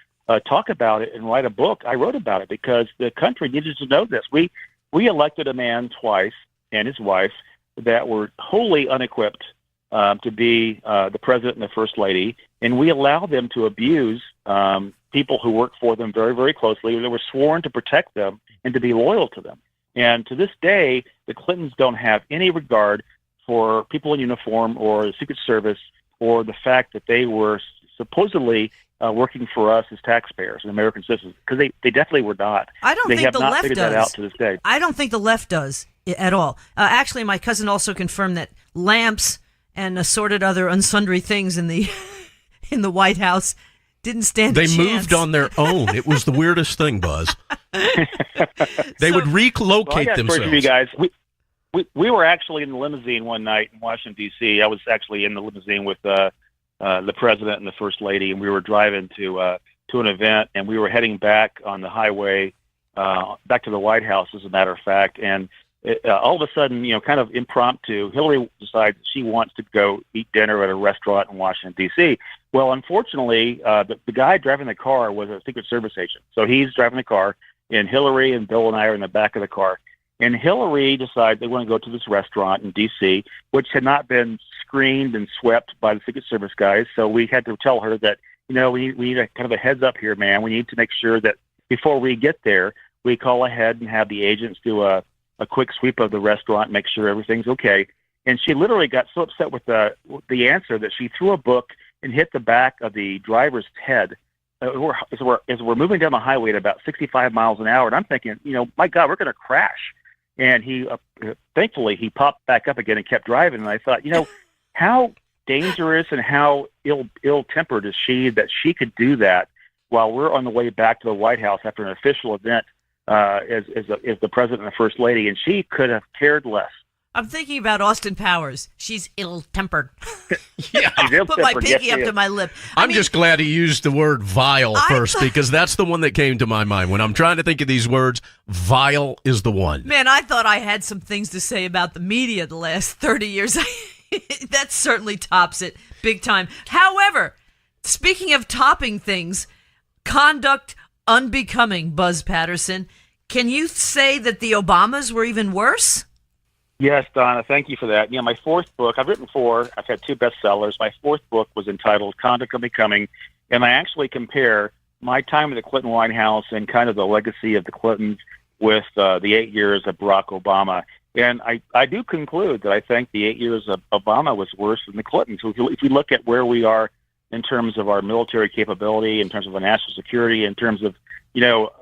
talk about it and write a book, I wrote about it because the country needed to know this. We elected a man twice and his wife that were wholly unequipped to be the president and the first lady, and we allowed them to abuse people who worked for them very, very closely. They were sworn to protect them and to be loyal to them. And to this day, the Clintons don't have any regard for people in uniform or the Secret Service or the fact that they were supposedly working for us as taxpayers and American citizens, because they definitely were not. I don't they think have the not left figured does. that out to this day. I don't think the left does at all. Actually, my cousin also confirmed that lamps and assorted other unsundry things in the White House didn't stand a They chance. moved on their own. It was the weirdest thing, Buzz. They would relocate I got a story themselves. for you guys. We were actually in the limousine one night in Washington, D.C. I was actually in the limousine with the president and the first lady, and we were driving to an event, and we were heading back on the highway back to the White House, as a matter of fact. And all of a sudden, kind of impromptu, Hillary decides she wants to go eat dinner at a restaurant in Washington, D.C. Well, unfortunately, the guy driving the car was a Secret Service agent. So he's driving the car, and Hillary and Bill and I are in the back of the car. And Hillary decided they want to go to this restaurant in D.C., which had not been screened and swept by the Secret Service guys. So we had to tell her that, we need a kind of a heads up here, man. We need to make sure that before we get there, we call ahead and have the agents do a quick sweep of the restaurant, make sure everything's okay. And she literally got so upset with the answer that she threw a book and hit the back of the driver's head as we're moving down the highway at about 65 miles an hour. And I'm thinking, my God, we're going to crash. and he thankfully he popped back up again and kept driving. And I thought, how dangerous and how ill-tempered is she that she could do that while we're on the way back to the White House after an official event as the president and the first lady, and she could have cared less. I'm thinking about Austin Powers. She's ill-tempered. Yeah. Put my pinky up to my lip. I'm just glad he used the word vile first, because that's the one that came to my mind. When I'm trying to think of these words, vile is the one. Man, I thought I had some things to say about the media the last 30 years. That certainly tops it big time. However, speaking of topping things, conduct unbecoming, Buzz Patterson, can you say that the Obamas were even worse? Yes, Donna, thank you for that. My fourth book, I've written 4. I've had 2 bestsellers. My fourth book was entitled Conduct Unbecoming, and I actually compare my time in the Clinton White House and kind of the legacy of the Clintons with the 8 years of Barack Obama. And I do conclude that I think the 8 years of Obama was worse than the Clintons. So if you look at where we are in terms of our military capability, in terms of our national security, in terms of,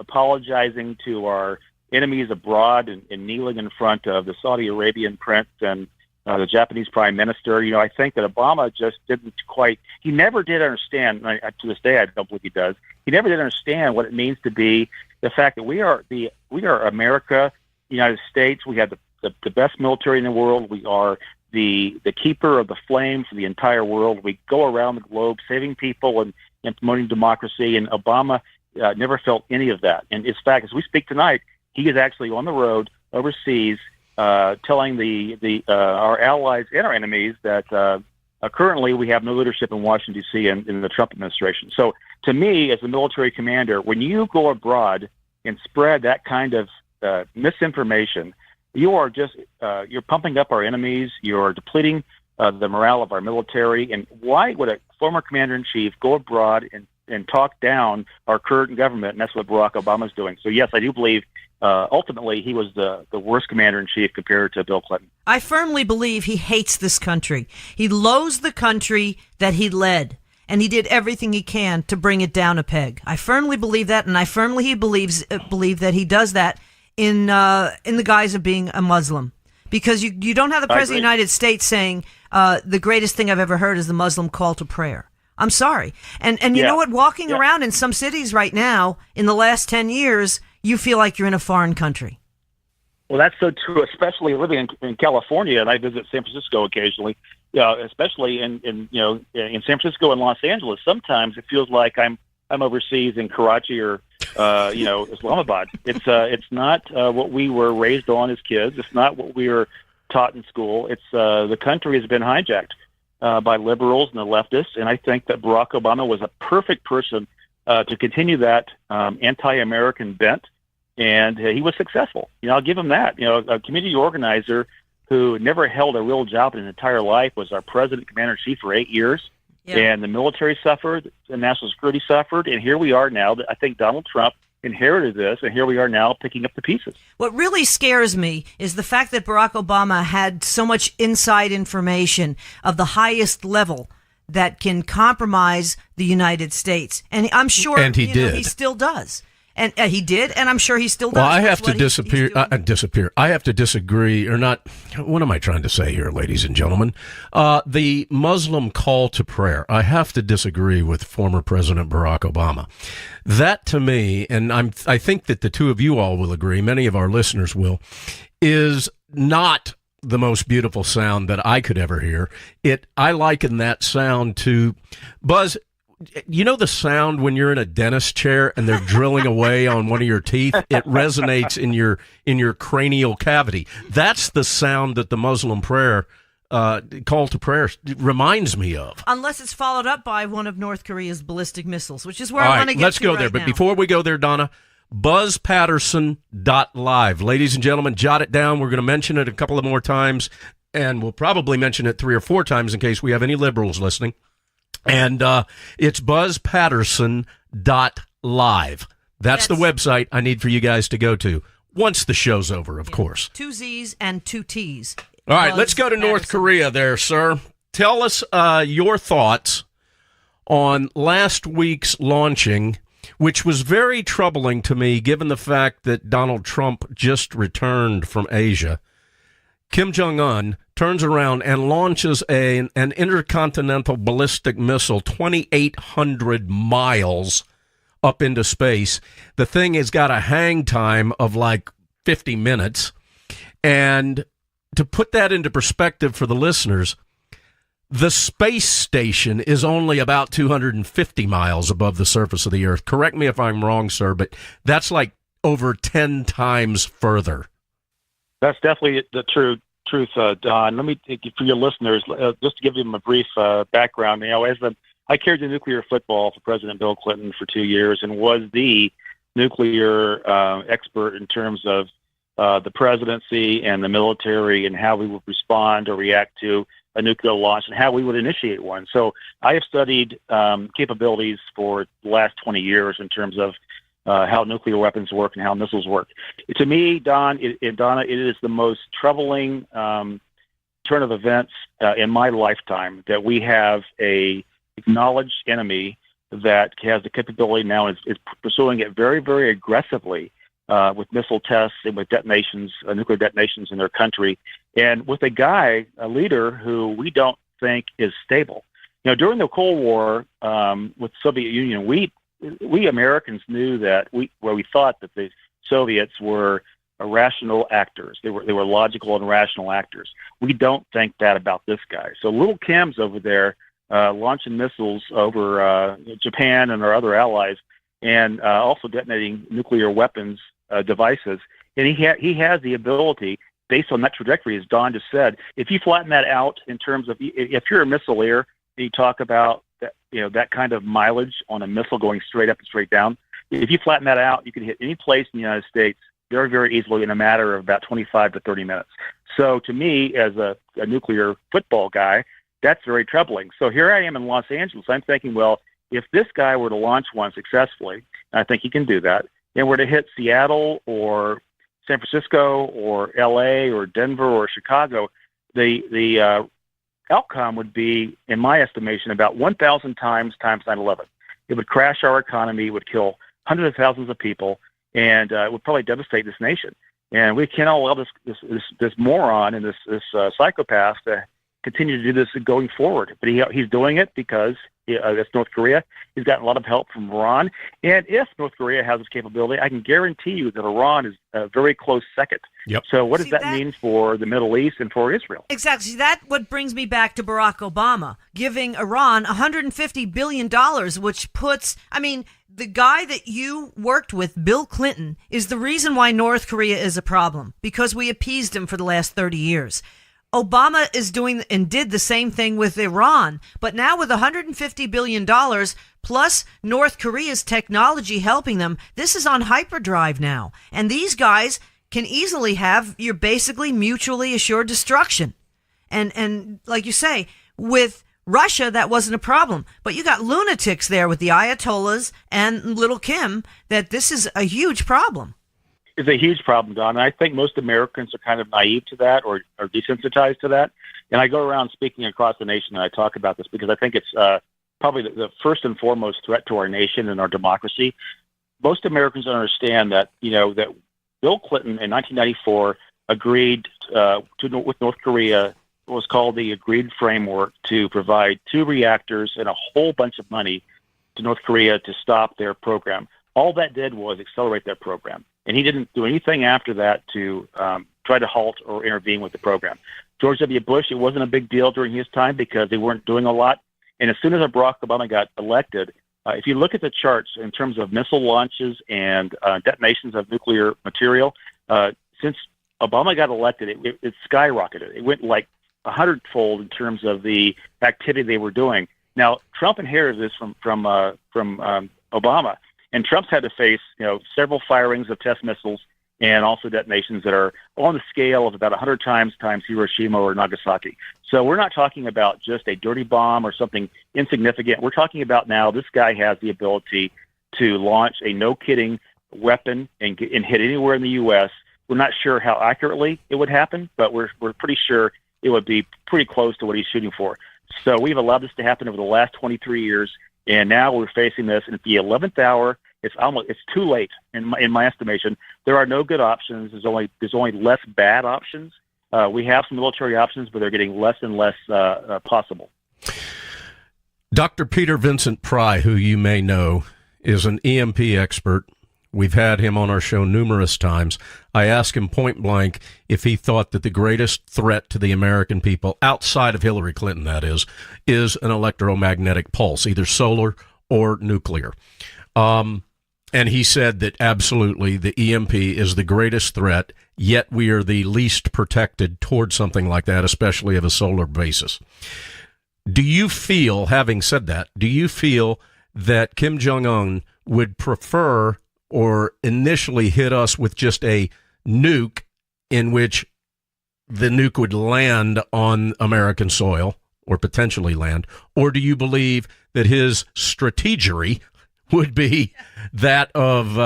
apologizing to our enemies abroad and kneeling in front of the Saudi Arabian prince and the Japanese prime minister, I think that Obama just didn't he never did understand, to this day I don't believe he does, he never did understand what it means to be the fact that we are America, United States. We have the best military in the world. We are the keeper of the flame for the entire world. We go around the globe saving people and promoting democracy, and Obama never felt any of that. And in fact, as we speak tonight, he is actually on the road overseas telling our allies and our enemies that currently we have no leadership in Washington, D.C. in the Trump administration. So to me, as a military commander, when you go abroad and spread that kind of misinformation, you are just you're pumping up our enemies. You're depleting the morale of our military. And why would a former commander-in-chief go abroad and talk down our current government? And that's what Barack Obama is doing. So, yes, I do believe ultimately he was the worst commander-in-chief compared to Bill Clinton. I firmly believe he hates this country. He loathes the country that he led, and he did everything he can to bring it down a peg. I firmly believe that, and I firmly believe that he does that in the guise of being a Muslim. Because you don't have the President of the United States saying the greatest thing I've ever heard is the Muslim call to prayer. I'm sorry. And you know what? Walking around in some cities right now, in the last 10 years, you feel like you're in a foreign country. Well, that's so true, especially living in California, and I visit San Francisco occasionally. Especially in San Francisco and Los Angeles. Sometimes it feels like I'm overseas in Karachi or Islamabad. It's not what we were raised on as kids. It's not what we were taught in school. It's the country has been hijacked by liberals and the leftists, and I think that Barack Obama was a perfect person to continue that anti-American bent, and he was successful. I'll give him that. A community organizer who never held a real job in his entire life was our president, commander-in-chief for 8 years. Yeah. And the military suffered, the national security suffered, and here we are now. I think Donald Trump inherited this, and here we are now picking up the pieces. What really scares me is the fact that Barack Obama had so much inside information of the highest level that can compromise the United States. And I'm sure he still does. And he did, and I'm sure he still does. Well, I have to disappear. I have to disagree, or not. What am I trying to say here, ladies and gentlemen? The Muslim call to prayer. I have to disagree with former President Barack Obama. That, to me, and I think that the two of you all will agree, many of our listeners will, is not the most beautiful sound that I could ever hear. I liken that sound to, Buzz, you know the sound when you're in a dentist chair and they're drilling away on one of your teeth? It resonates in your cranial cavity. That's the sound that the Muslim prayer call to prayer reminds me of. Unless it's followed up by one of North Korea's ballistic missiles, which is where I want to get to. Let's go there. But before we go there, Donna, BuzzPatterson.live. Ladies and gentlemen, jot it down. We're going to mention it a couple of more times, and we'll probably mention it 3 or 4 times in case we have any liberals listening. And it's BuzzPatterson.live. That's the website I need for you guys to go to once the show's over, of course. 2 Z's and 2 T's. All right, let's go to North Korea there, sir. Tell us your thoughts on last week's launching which was very troubling to me given the fact that Donald Trump just returned from Asia. Kim Jong-un turns around and launches an intercontinental ballistic missile 2,800 miles up into space. The thing has got a hang time of like 50 minutes. And to put that into perspective for the listeners, the space station is only about 250 miles above the surface of the Earth. Correct me if I'm wrong, sir, but that's like over 10 times further. That's definitely the truth, Don. Let me, for your listeners, just to give them a brief background. I carried the nuclear football for President Bill Clinton for 2 years and was the nuclear expert in terms of the presidency and the military and how we would respond or react to a nuclear launch and how we would initiate one. So I have studied capabilities for the last 20 years in terms of how nuclear weapons work and how missiles work. To me, Donna, it is the most troubling turn of events in my lifetime that we have a acknowledged enemy that has the capability now is pursuing it very, very aggressively with missile tests and with detonations, nuclear detonations in their country, and with a leader who we don't think is stable. During the Cold War with the Soviet Union, we Americans knew that we thought that the Soviets were rational actors. They were logical and rational actors. We don't think that about this guy. So little Kim's over there launching missiles over Japan and our other allies, and also detonating nuclear weapons devices. And he has the ability, based on that trajectory, as Don just said, if you flatten that out in terms of, if you're a missileer, you talk about that, that kind of mileage on a missile going straight up and straight down. If you flatten that out, you can hit any place in the United States very, very easily in a matter of about 25 to 30 minutes. So to me, as a nuclear football guy, that's very troubling. So here I am in Los Angeles. I'm thinking, well, if this guy were to launch one successfully, and I think he can do that, and were to hit Seattle or San Francisco or L.A. or Denver or Chicago, the outcome would be, in my estimation, about 1,000 times 9/11. It would crash our economy, it would kill hundreds of thousands of people, and it would probably devastate this nation. And we cannot allow this moron and this psychopath to continue to do this going forward. But he's doing it because that's North Korea. He's gotten a lot of help from Iran. And if North Korea has this capability, I can guarantee you that Iran is a very close second. Yep. So what does that mean for the Middle East and for Israel? Exactly. That what brings me back to Barack Obama giving Iran $150 billion, which puts, the guy that you worked with, Bill Clinton, is the reason why North Korea is a problem, because we appeased him for the last 30 years. Obama is doing and did the same thing with Iran, but now with $150 billion plus North Korea's technology helping them, this is on hyperdrive now. And these guys can easily have your basically mutually assured destruction. And like you say, with Russia, that wasn't a problem. But you got lunatics there with the Ayatollahs and Little Kim, that this is a huge problem. It's a huge problem, Don. And I think most Americans are kind of naive to that or desensitized to that. And I go around speaking across the nation and I talk about this because I think it's probably the first and foremost threat to our nation and our democracy. Most Americans understand that, that Bill Clinton in 1994 agreed with North Korea what was called the Agreed Framework to provide 2 reactors and a whole bunch of money to North Korea to stop their program. All that did was accelerate that program. And he didn't do anything after that to try to halt or intervene with the program. George W. Bush, it wasn't a big deal during his time because they weren't doing a lot. And as soon as Barack Obama got elected, if you look at the charts in terms of missile launches and detonations of nuclear material, since Obama got elected, it skyrocketed. It went like 100-fold in terms of the activity they were doing. Now, Trump inherited this from Obama. And Trump's had to face, several firings of test missiles and also detonations that are on the scale of about 100 times Hiroshima or Nagasaki. So we're not talking about just a dirty bomb or something insignificant. We're talking about now this guy has the ability to launch a no-kidding weapon and hit anywhere in the U.S. We're not sure how accurately it would happen, but we're pretty sure it would be pretty close to what he's shooting for. So we've allowed this to happen over the last 23 years. And now we're facing this, and at the 11th hour, it's too late in my estimation. There are no good options. There's only less bad options. We have some military options, but they're getting less and less possible. Dr. Peter Vincent Pry, who you may know, is an EMP expert. We've had him on our show numerous times. I asked him point blank if he thought that the greatest threat to the American people, outside of Hillary Clinton, that is an electromagnetic pulse, either solar or nuclear. And he said that absolutely the EMP is the greatest threat, yet we are the least protected towards something like that, especially of a solar basis. Do you feel, having said that, do you feel that Kim Jong-un would prefer or initially hit us with just a nuke in which the nuke would land on American soil or potentially land? Or do you believe that his strategery would be that of,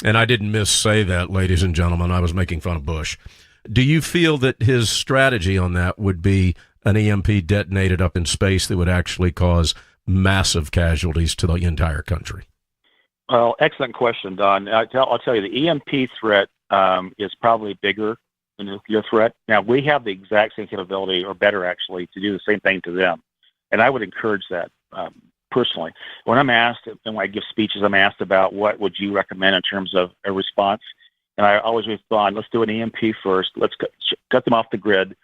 and I didn't missay that, ladies and gentlemen, I was making fun of Bush. Do you feel that his strategy on that would be an EMP detonated up in space that would actually cause massive casualties to the entire country? Well, excellent question, Don. I'll tell you, the EMP threat is probably bigger than the nuclear threat. Now, we have the exact same capability, or better actually, to do the same thing to them. And I would encourage that personally. When I'm asked, and when I give speeches, I'm asked about what would you recommend in terms of a response. And I always respond, let's do an EMP first. Let's cut them off the grid.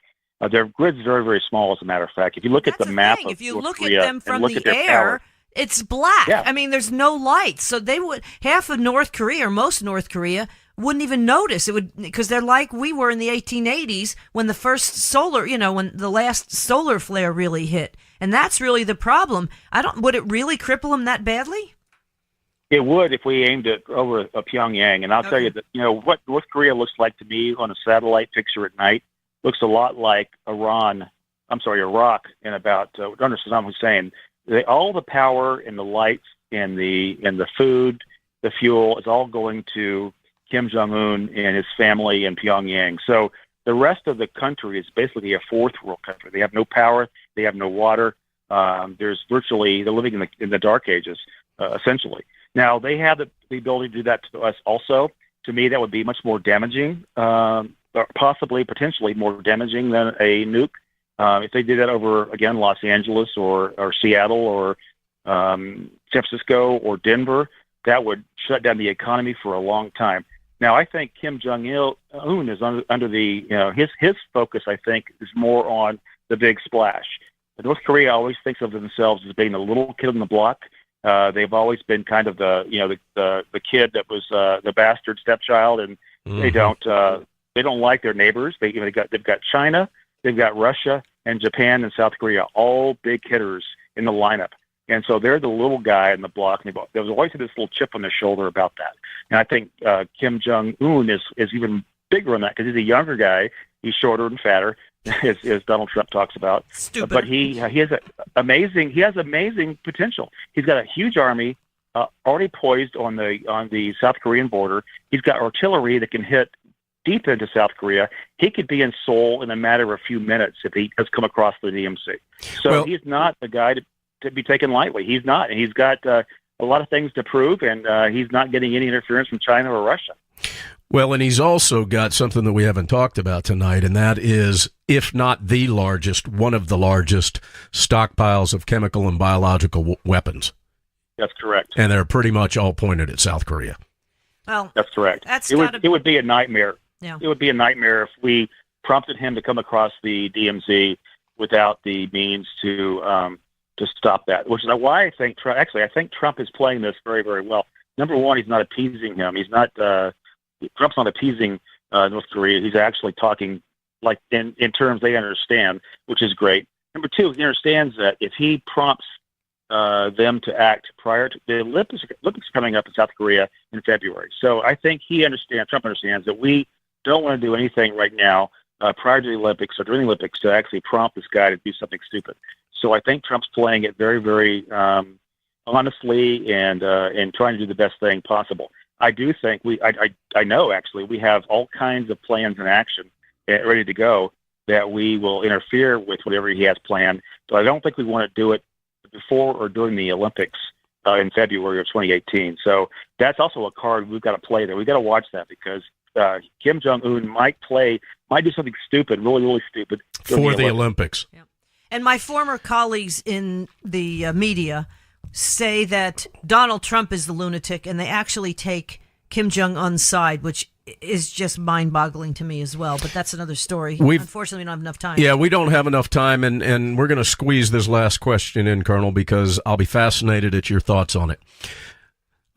Their grid's very, very small, as a matter of fact. If you look at the map of if you North look Korea at them from and look the at their air, power, it's black. Yeah. I mean, there's no lights. So they would, half of North Korea, or most North Korea, wouldn't even notice. It would, because they're like we were in the 1880s when the first solar, when the last solar flare really hit. And that's really the problem. Would it really cripple them that badly? it would if we aimed it over Pyongyang. And I'll tell you that, what North Korea looks like to me on a satellite picture at night looks a lot like Iraq in about under Saddam Hussein. All the power and the lights and the food, the fuel is all going to Kim Jong-un and his family in Pyongyang. So the rest of the country is basically a fourth world country. They have no power. They have no water. They're living in the dark ages, essentially. Now, they have the ability to do that to us also. To me, that would be much more damaging, or potentially more damaging than a nuke. If they did that over, again, Los Angeles or Seattle or San Francisco or Denver, that would shut down the economy for a long time. Now, I think Kim Jong-un is under the, his focus, I think, is more on the big splash. North Korea always thinks of themselves as being the little kid on the block. They've always been kind of the kid that was the bastard stepchild, and they don't like their neighbors. They've got China, they've got Russia, and Japan and South Korea, all big hitters in the lineup. And so they're the little guy in the block. And there was always this little chip on their shoulder about that. And I think Kim Jong-un is even bigger on that because he's a younger guy. He's shorter and fatter, as Donald Trump talks about. Stupid. But he has amazing potential. He's got a huge army already poised on the South Korean border. He's got artillery that can hit deep into South Korea. He could be in Seoul in a matter of a few minutes if he has come across the DMZ. So he's not the guy to be taken lightly. He's not. And he's got a lot of things to prove, and he's not getting any interference from China or Russia. Well, and he's also got something that we haven't talked about tonight, and that is, if not the largest, one of the largest stockpiles of chemical and biological weapons. That's correct. And they're pretty much all pointed at South Korea. Well, that's correct. It would be a nightmare. Yeah. It would be a nightmare if we prompted him to come across the DMZ without the means to stop that, which is why I think Trump is playing this very, very well. Number one, he's not appeasing him. Trump's not appeasing North Korea. He's actually talking like in terms they understand, which is great. Number two, he understands that if he prompts them to act prior to the Olympics coming up in South Korea in February. So I think Trump understands that we don't want to do anything right now prior to the Olympics or during the Olympics to actually prompt this guy to do something stupid. So I think Trump's playing it very, very honestly and trying to do the best thing possible. I do think I know actually we have all kinds of plans in action ready to go that we will interfere with whatever he has planned. So I don't think we want to do it before or during the Olympics in February of 2018. So that's also a card we've got to play there. We've got to watch that because Kim Jong-un might do something stupid, really, really stupid. For the Olympics. Yeah. And my former colleagues in the media say that Donald Trump is the lunatic, and they actually take Kim Jong-un's side, which is just mind-boggling to me as well. But that's another story. Unfortunately, we don't have enough time. Yeah, we don't have enough time, and we're going to squeeze this last question in, Colonel, because I'll be fascinated at your thoughts on it.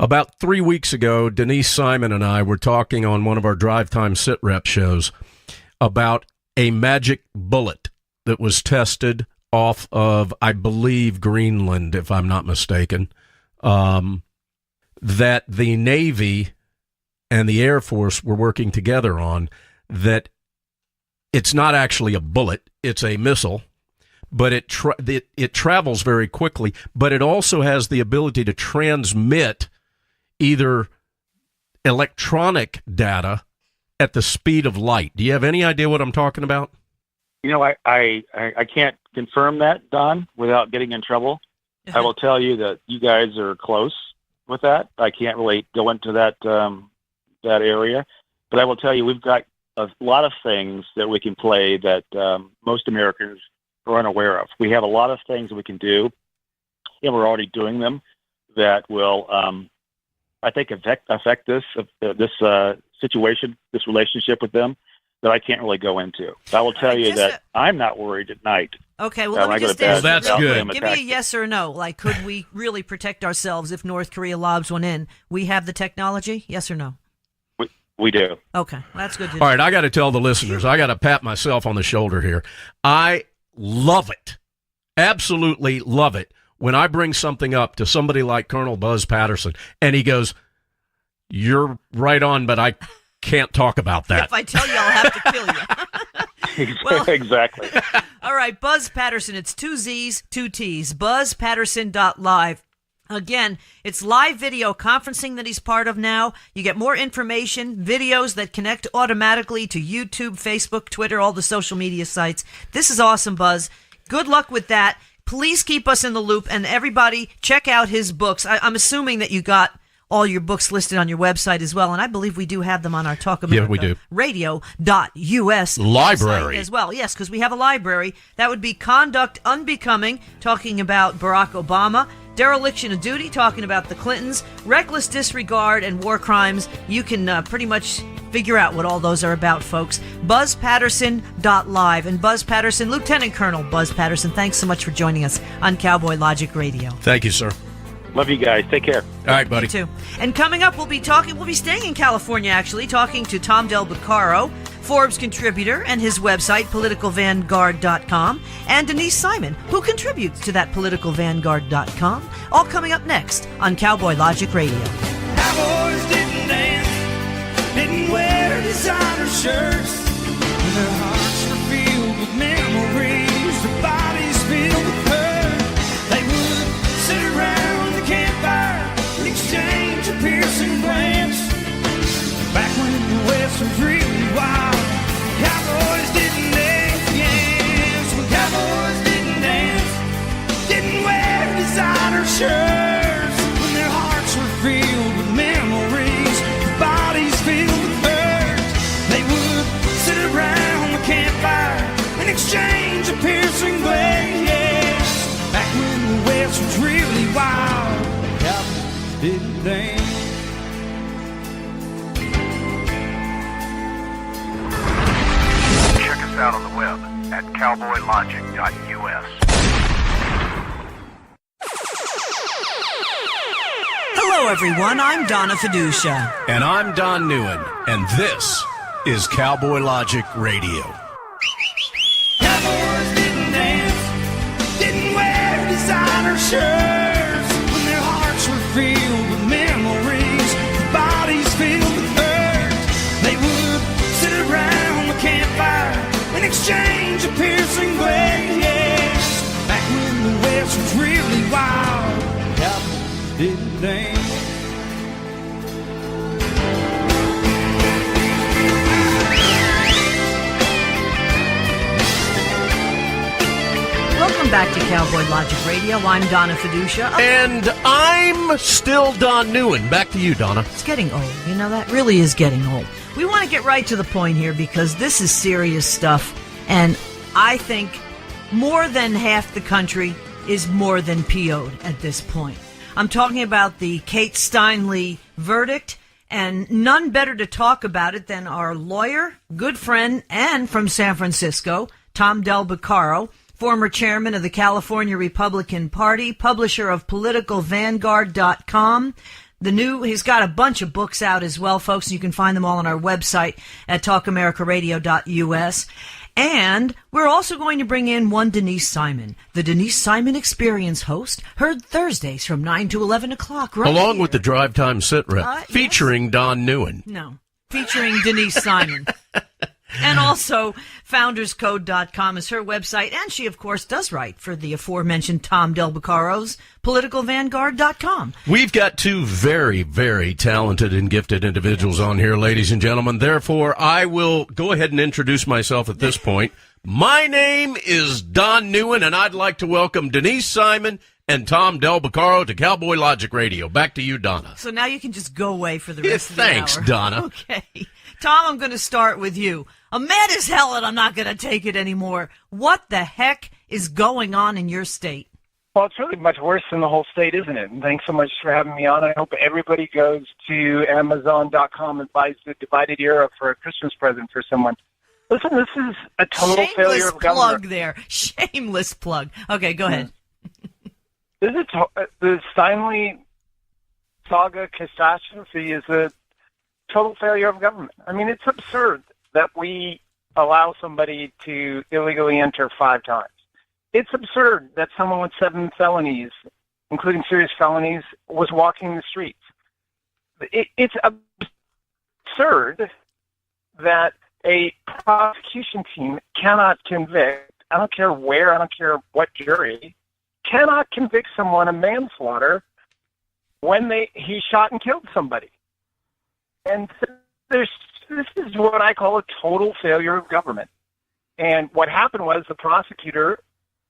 About 3 weeks ago, Denise Simon and I were talking on one of our Drive Time Sit Rep shows about a magic bullet that was tested off of, I believe, Greenland, if I'm not mistaken, that the Navy and the Air Force were working together on, that it's not actually a bullet, it's a missile, but it travels very quickly, but it also has the ability to transmit either electronic data at the speed of light. Do you have any idea what I'm talking about? You know, I can't confirm that, Don, without getting in trouble. I will tell you that you guys are close with that. I can't really go into that area, but I will tell you we've got a lot of things that we can play that most Americans are unaware of. We have a lot of things that we can do, and we're already doing them that will, I think, affect this situation, this relationship with them, that I can't really go into. I will tell you that I'm not worried at night. Okay, well, let me just ask. That's good. Give me a yes or no. Like, could we really protect ourselves if North Korea lobs one in? We have the technology, yes or no? We do. Okay, that's good to know. All right, I got to tell the listeners, I got to pat myself on the shoulder here. I love it, absolutely love it, when I bring something up to somebody like Colonel Buzz Patterson, and he goes, "You're right on, but I can't talk about that." If I tell you, I'll have to kill you. Well, exactly. All right, Buzz Patterson. It's 2 Z's, 2 T's. BuzzPatterson.live. Again, it's live video conferencing that he's part of now. You get more information, videos that connect automatically to YouTube, Facebook, Twitter, all the social media sites. This is awesome, Buzz. Good luck with that. Please keep us in the loop, and everybody check out his books. I'm assuming that you got all your books listed on your website as well, and I believe we do have them on our Talk America we do. Radio.us library as well. Yes, because we have a library. That would be Conduct Unbecoming, talking about Barack Obama. Dereliction of Duty, talking about the Clintons. Reckless Disregard and War Crimes. You can pretty much figure out what all those are about, folks. BuzzPatterson.live. And Buzz Patterson, Lieutenant Colonel Buzz Patterson, thanks so much for joining us on Cowboy Logic Radio. Thank you, sir. Love you guys. Take care. All right, buddy. You too. And coming up, we'll be staying in California, actually, talking to Tom Del BECCARO, Forbes contributor, and his website, politicalvanguard.com, and Denise Simon, who contributes to that politicalvanguard.com. All coming up next on Cowboy Logic Radio. Cowboys didn't dance, didn't wear designer shirts. Their hearts were filled with memories, their bodies filled with hurt. They would sit around the campfire and exchange a piercing glance. Back when the West was really wild, cowboys didn't dance, yes. When cowboys didn't dance, didn't wear designer shirts. When their hearts were filled with memories, their bodies filled with hurt. They would sit around the campfire and exchange a piercing glance, yes. Back when the West was really wild, cowboys didn't dance. Check us out on the web at cowboylogic.us. Hello, everyone. I'm Donna Fiducia. And I'm Don Neuen, and this is Cowboy Logic Radio. Cowboys didn't dance, didn't wear designer shirts. When their hearts were filled with memories, their bodies filled with hurt. They would sit around the campfire and exchange a piercing glare, yes. Back when the West was really wild, cowboys didn't dance. Welcome back to Cowboy Logic Radio. I'm Donna Fiducia. And I'm still Don Neuen. Back to you, Donna. It's getting old. You know, that really is getting old. We want to get right to the point here because this is serious stuff. And I think more than half the country is more than PO'd at this point. I'm talking about the Kate Steinle verdict, and none better to talk about it than our lawyer, good friend, and from San Francisco, Tom Del BECCARO, former chairman of the California Republican Party, publisher of PoliticalVanguard.com. He's got a bunch of books out as well, folks, and you can find them all on our website at talkamericaradio.us. And we're also going to bring in one Denise Simon, the Denise Simon Experience host, heard Thursdays from 9 to 11 o'clock. Right Along here. with the Drive Time Sit Rep, featuring Don Neuen. No, featuring Denise Simon. And also, founderscode.com is her website. And she, of course, does write for the aforementioned Tom Del BECCARO's PoliticalVanguard.com. We've got two very, very talented and gifted individuals on here, ladies and gentlemen. Therefore, I will go ahead and introduce myself at this point. My name is Don Neuen, and I'd like to welcome Denise Simon and Tom Del BECCARO to Cowboy Logic Radio. Back to you, Donna. So now you can just go away for the rest of the Thanks, hour. Donna. Okay. Tom, I'm going to start with you. I'm mad as hell and I'm not going to take it anymore. What the heck is going on in your state? Well, it's really much worse than the whole state, isn't it? And thanks so much for having me on. I hope everybody goes to Amazon.com and buys the divided era for a Christmas present for someone. Listen, this is a total failure of government. Shameless plug there. Shameless plug. Okay, go ahead. This is the Steinle saga catastrophe is a total failure of government. I mean, it's absurd that we allow somebody to illegally enter 5 times. It's absurd that someone with 7 felonies, including serious felonies, was walking the streets. It's absurd that a prosecution team cannot convict, I don't care where, I don't care what jury, cannot convict someone of manslaughter when he shot and killed somebody. And this is what I call a total failure of government. And what happened was the prosecutor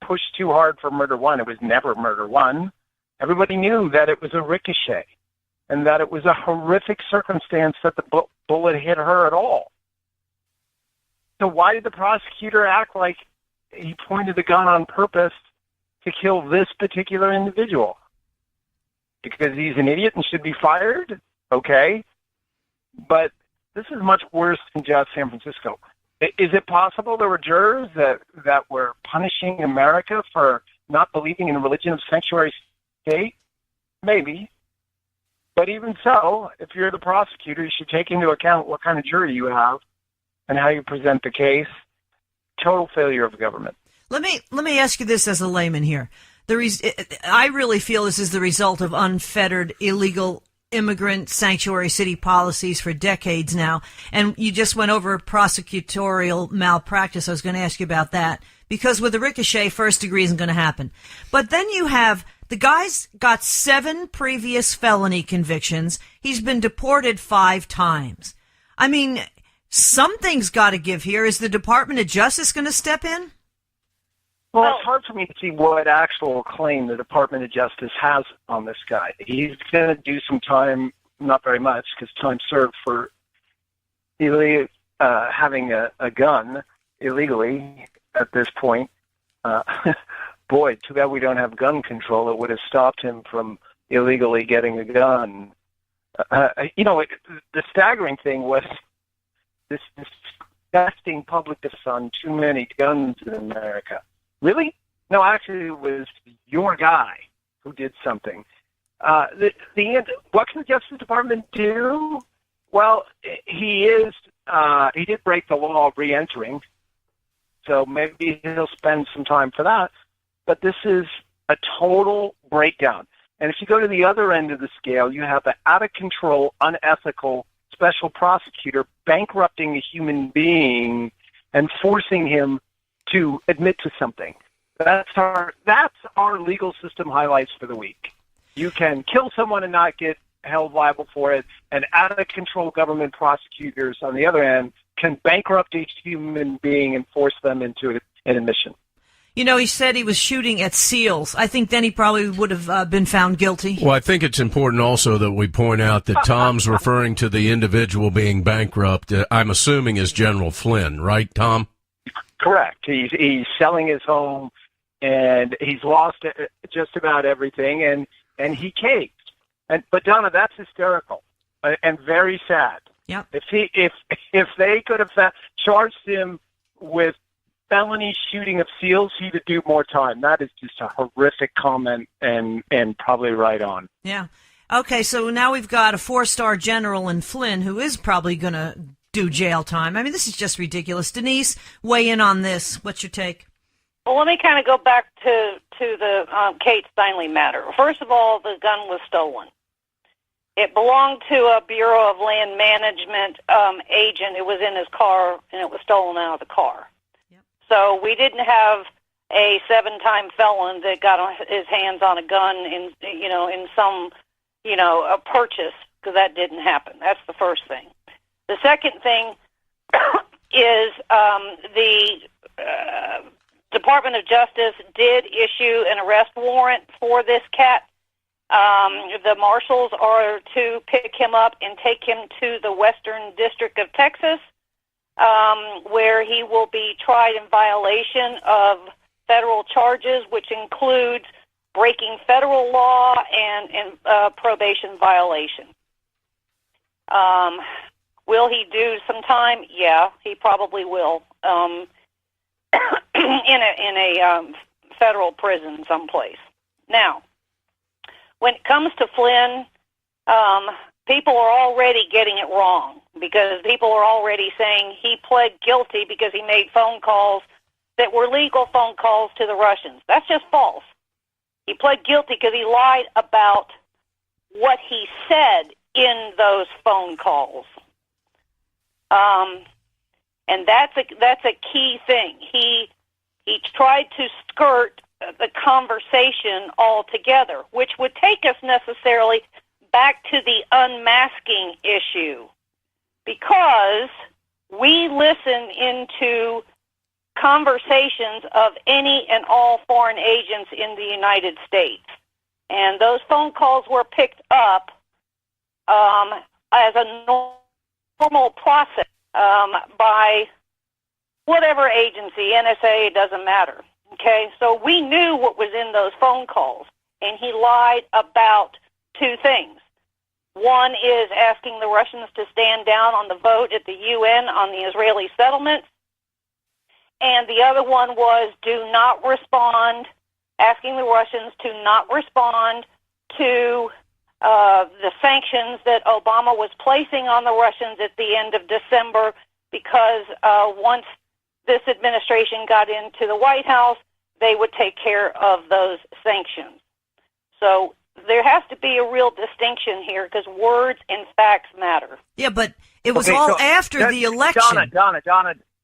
pushed too hard for murder 1. It was never murder 1. Everybody knew that it was a ricochet and that it was a horrific circumstance that the bullet hit her at all. So why did the prosecutor act like he pointed the gun on purpose to kill this particular individual? Because he's an idiot and should be fired? Okay. But this is much worse than just San Francisco. Is it possible there were jurors that were punishing America for not believing in the religion of sanctuary state? Maybe. But even so, if you're the prosecutor, you should take into account what kind of jury you have and how you present the case. Total failure of government. Let me ask you this as a layman here. I really feel this is the result of unfettered illegal immigrant sanctuary city policies for decades now. And you just went over prosecutorial malpractice. I was going to ask you about that because with the ricochet, first degree isn't going to happen. But then you have the guy's got 7 previous felony convictions. He's been deported 5 times. I mean, something's got to give here. Is the Department of Justice going to step in? Well, it's hard for me to see what actual claim the Department of Justice has on this guy. He's going to do some time, not very much, because time served for having a gun illegally at this point. Boy, too bad we don't have gun control. It would have stopped him from illegally getting a gun. The staggering thing was this disgusting public defense on too many guns in America. Really? No, actually, it was your guy who did something. What can the Justice Department do? Well, he did break the law of re-entering, so maybe he'll spend some time for that. But this is a total breakdown. And if you go to the other end of the scale, you have the out-of-control, unethical special prosecutor bankrupting a human being and forcing him to admit to something. That's our legal system highlights for the week. You can kill someone and not get held liable for it, and out-of-control government prosecutors, on the other hand, can bankrupt a human being and force them into an admission. You know, he said he was shooting at SEALs. I think then he probably would have been found guilty. Well, I think it's important also that we point out that Tom's referring to the individual being bankrupt, I'm assuming is General Flynn, right, Tom? Correct. He's selling his home, and he's lost just about everything, and he caved. But Donna, that's hysterical and very sad. Yep. If they could have charged him with felony shooting of SEALs, he'd do more time. That is just a horrific comment and probably right on. Yeah. Okay, so now we've got a 4-star general in Flynn who is probably going to do jail time. I mean, this is just ridiculous. Denise, weigh in on this. What's your take? Well, let me kind of go back to the Kate Steinle matter. First of all, the gun was stolen. It belonged to a Bureau of Land Management agent. It was in his car, and it was stolen out of the car. So we didn't have a 7-time felon that got his hands on a gun in some a purchase, because that didn't happen. That's the first thing. The second thing is the Department of Justice did issue an arrest warrant for this cat. The marshals are to pick him up and take him to the Western District of Texas, where he will be tried in violation of federal charges, which includes breaking federal law and probation violation. Will he do some time? Yeah, he probably will. In a federal prison someplace. Now, when it comes to Flynn, people are already getting it wrong, because people are already saying he pled guilty because he made phone calls that were legal phone calls to the Russians. That's just false. He pled guilty because he lied about what he said in those phone calls. And that's a key thing. He tried to skirt the conversation altogether, which would take us necessarily back to the unmasking issue, because we listen into conversations of any and all foreign agents in the United States. And those phone calls were picked up as a normal process by whatever agency, NSA, it doesn't matter. Okay, so we knew what was in those phone calls, and he lied about 2 things. One is asking the Russians to stand down on the vote at the UN on the Israeli settlements, and the other one was do not respond, asking the Russians to not respond to the sanctions that Obama was placing on the Russians at the end of December, because once this administration got into the White House, they would take care of those sanctions. So there has to be a real distinction here, because words and facts matter. Yeah, but it was all after the election. Donna.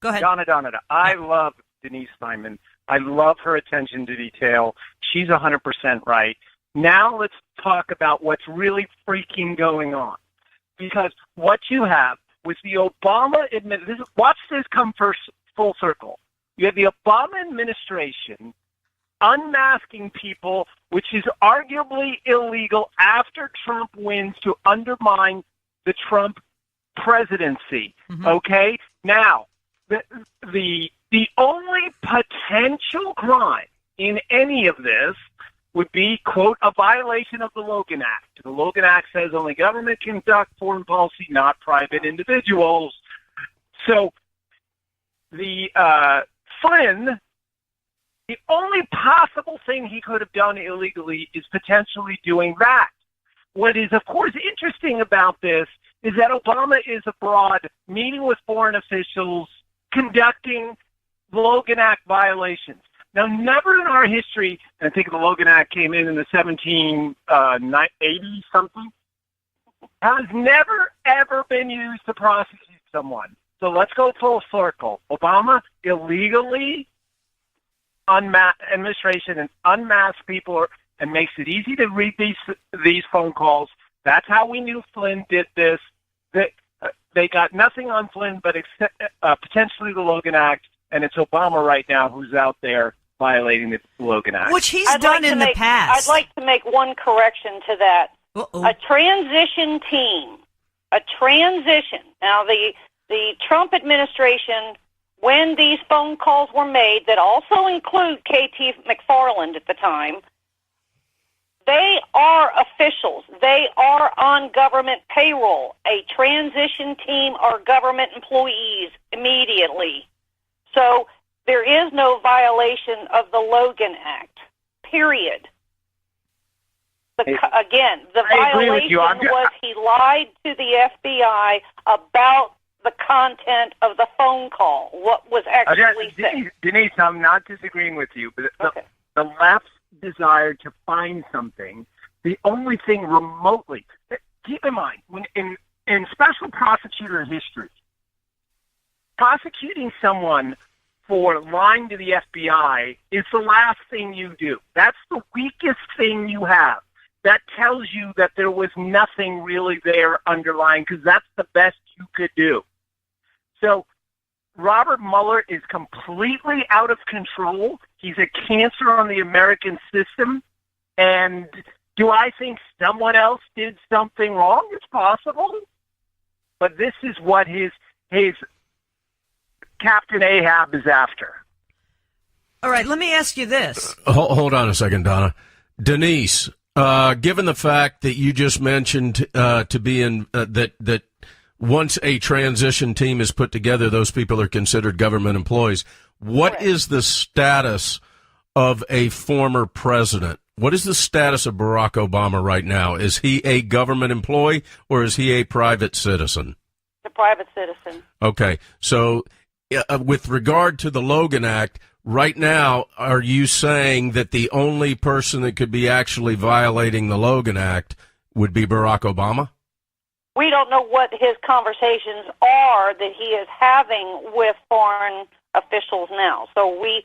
Go ahead. Donna. I love Denise Simon. I love her attention to detail. She's 100% right. Now let's talk about what's really freaking going on. Because what you have was the Obama administration. Watch this come full circle. You have the Obama administration unmasking people, which is arguably illegal after Trump wins, to undermine the Trump presidency. Mm-hmm. Okay? Now, the only potential crime in any of this would be, quote, a violation of the Logan Act. The Logan Act says only government can conduct foreign policy, not private individuals. So the Flynn, the only possible thing he could have done illegally is potentially doing that. What is, of course, interesting about this is that Obama is abroad, meeting with foreign officials, conducting Logan Act violations. Now, never in our history, and I think the Logan Act came in the 1780 something, has never, ever been used to prosecute someone. So let's go full circle. Obama illegally administration and unmask people and makes it easy to read these phone calls. That's how we knew Flynn did this. They got nothing on Flynn but potentially the Logan Act, and it's Obama right now who's out there violating the Logan Act. Which he's done in the past. I'd like to make one correction to that. Uh-oh. A transition team. A transition. Now, the Trump administration, when these phone calls were made, that also include KT McFarland at the time, they are officials. They are on government payroll. A transition team are government employees immediately. So there is no violation of the Logan Act, period. Again, the violation was he lied to the FBI about the content of the phone call, what was actually said. Denise, I'm not disagreeing with you, but the left's desire to find something, the only thing remotely, keep in mind, when in special prosecutor history, prosecuting someone for lying to the FBI is the last thing you do. That's the weakest thing you have. That tells you that there was nothing really there underlying, because that's the best you could do. So Robert Mueller is completely out of control. He's a cancer on the American system. And do I think someone else did something wrong? It's possible. But this is what his Captain Ahab is after. All right, let me ask you this. Hold on a second, Donna. Denise, given the fact that you just mentioned to be in that once a transition team is put together, those people are considered government employees. What is the status of a former president? What is the status of Barack Obama right now? Is he a government employee or is he a private citizen? A private citizen. Okay. So with regard to the Logan Act, right now, are you saying that the only person that could be actually violating the Logan Act would be Barack Obama? We don't know what his conversations are that he is having with foreign officials now, so we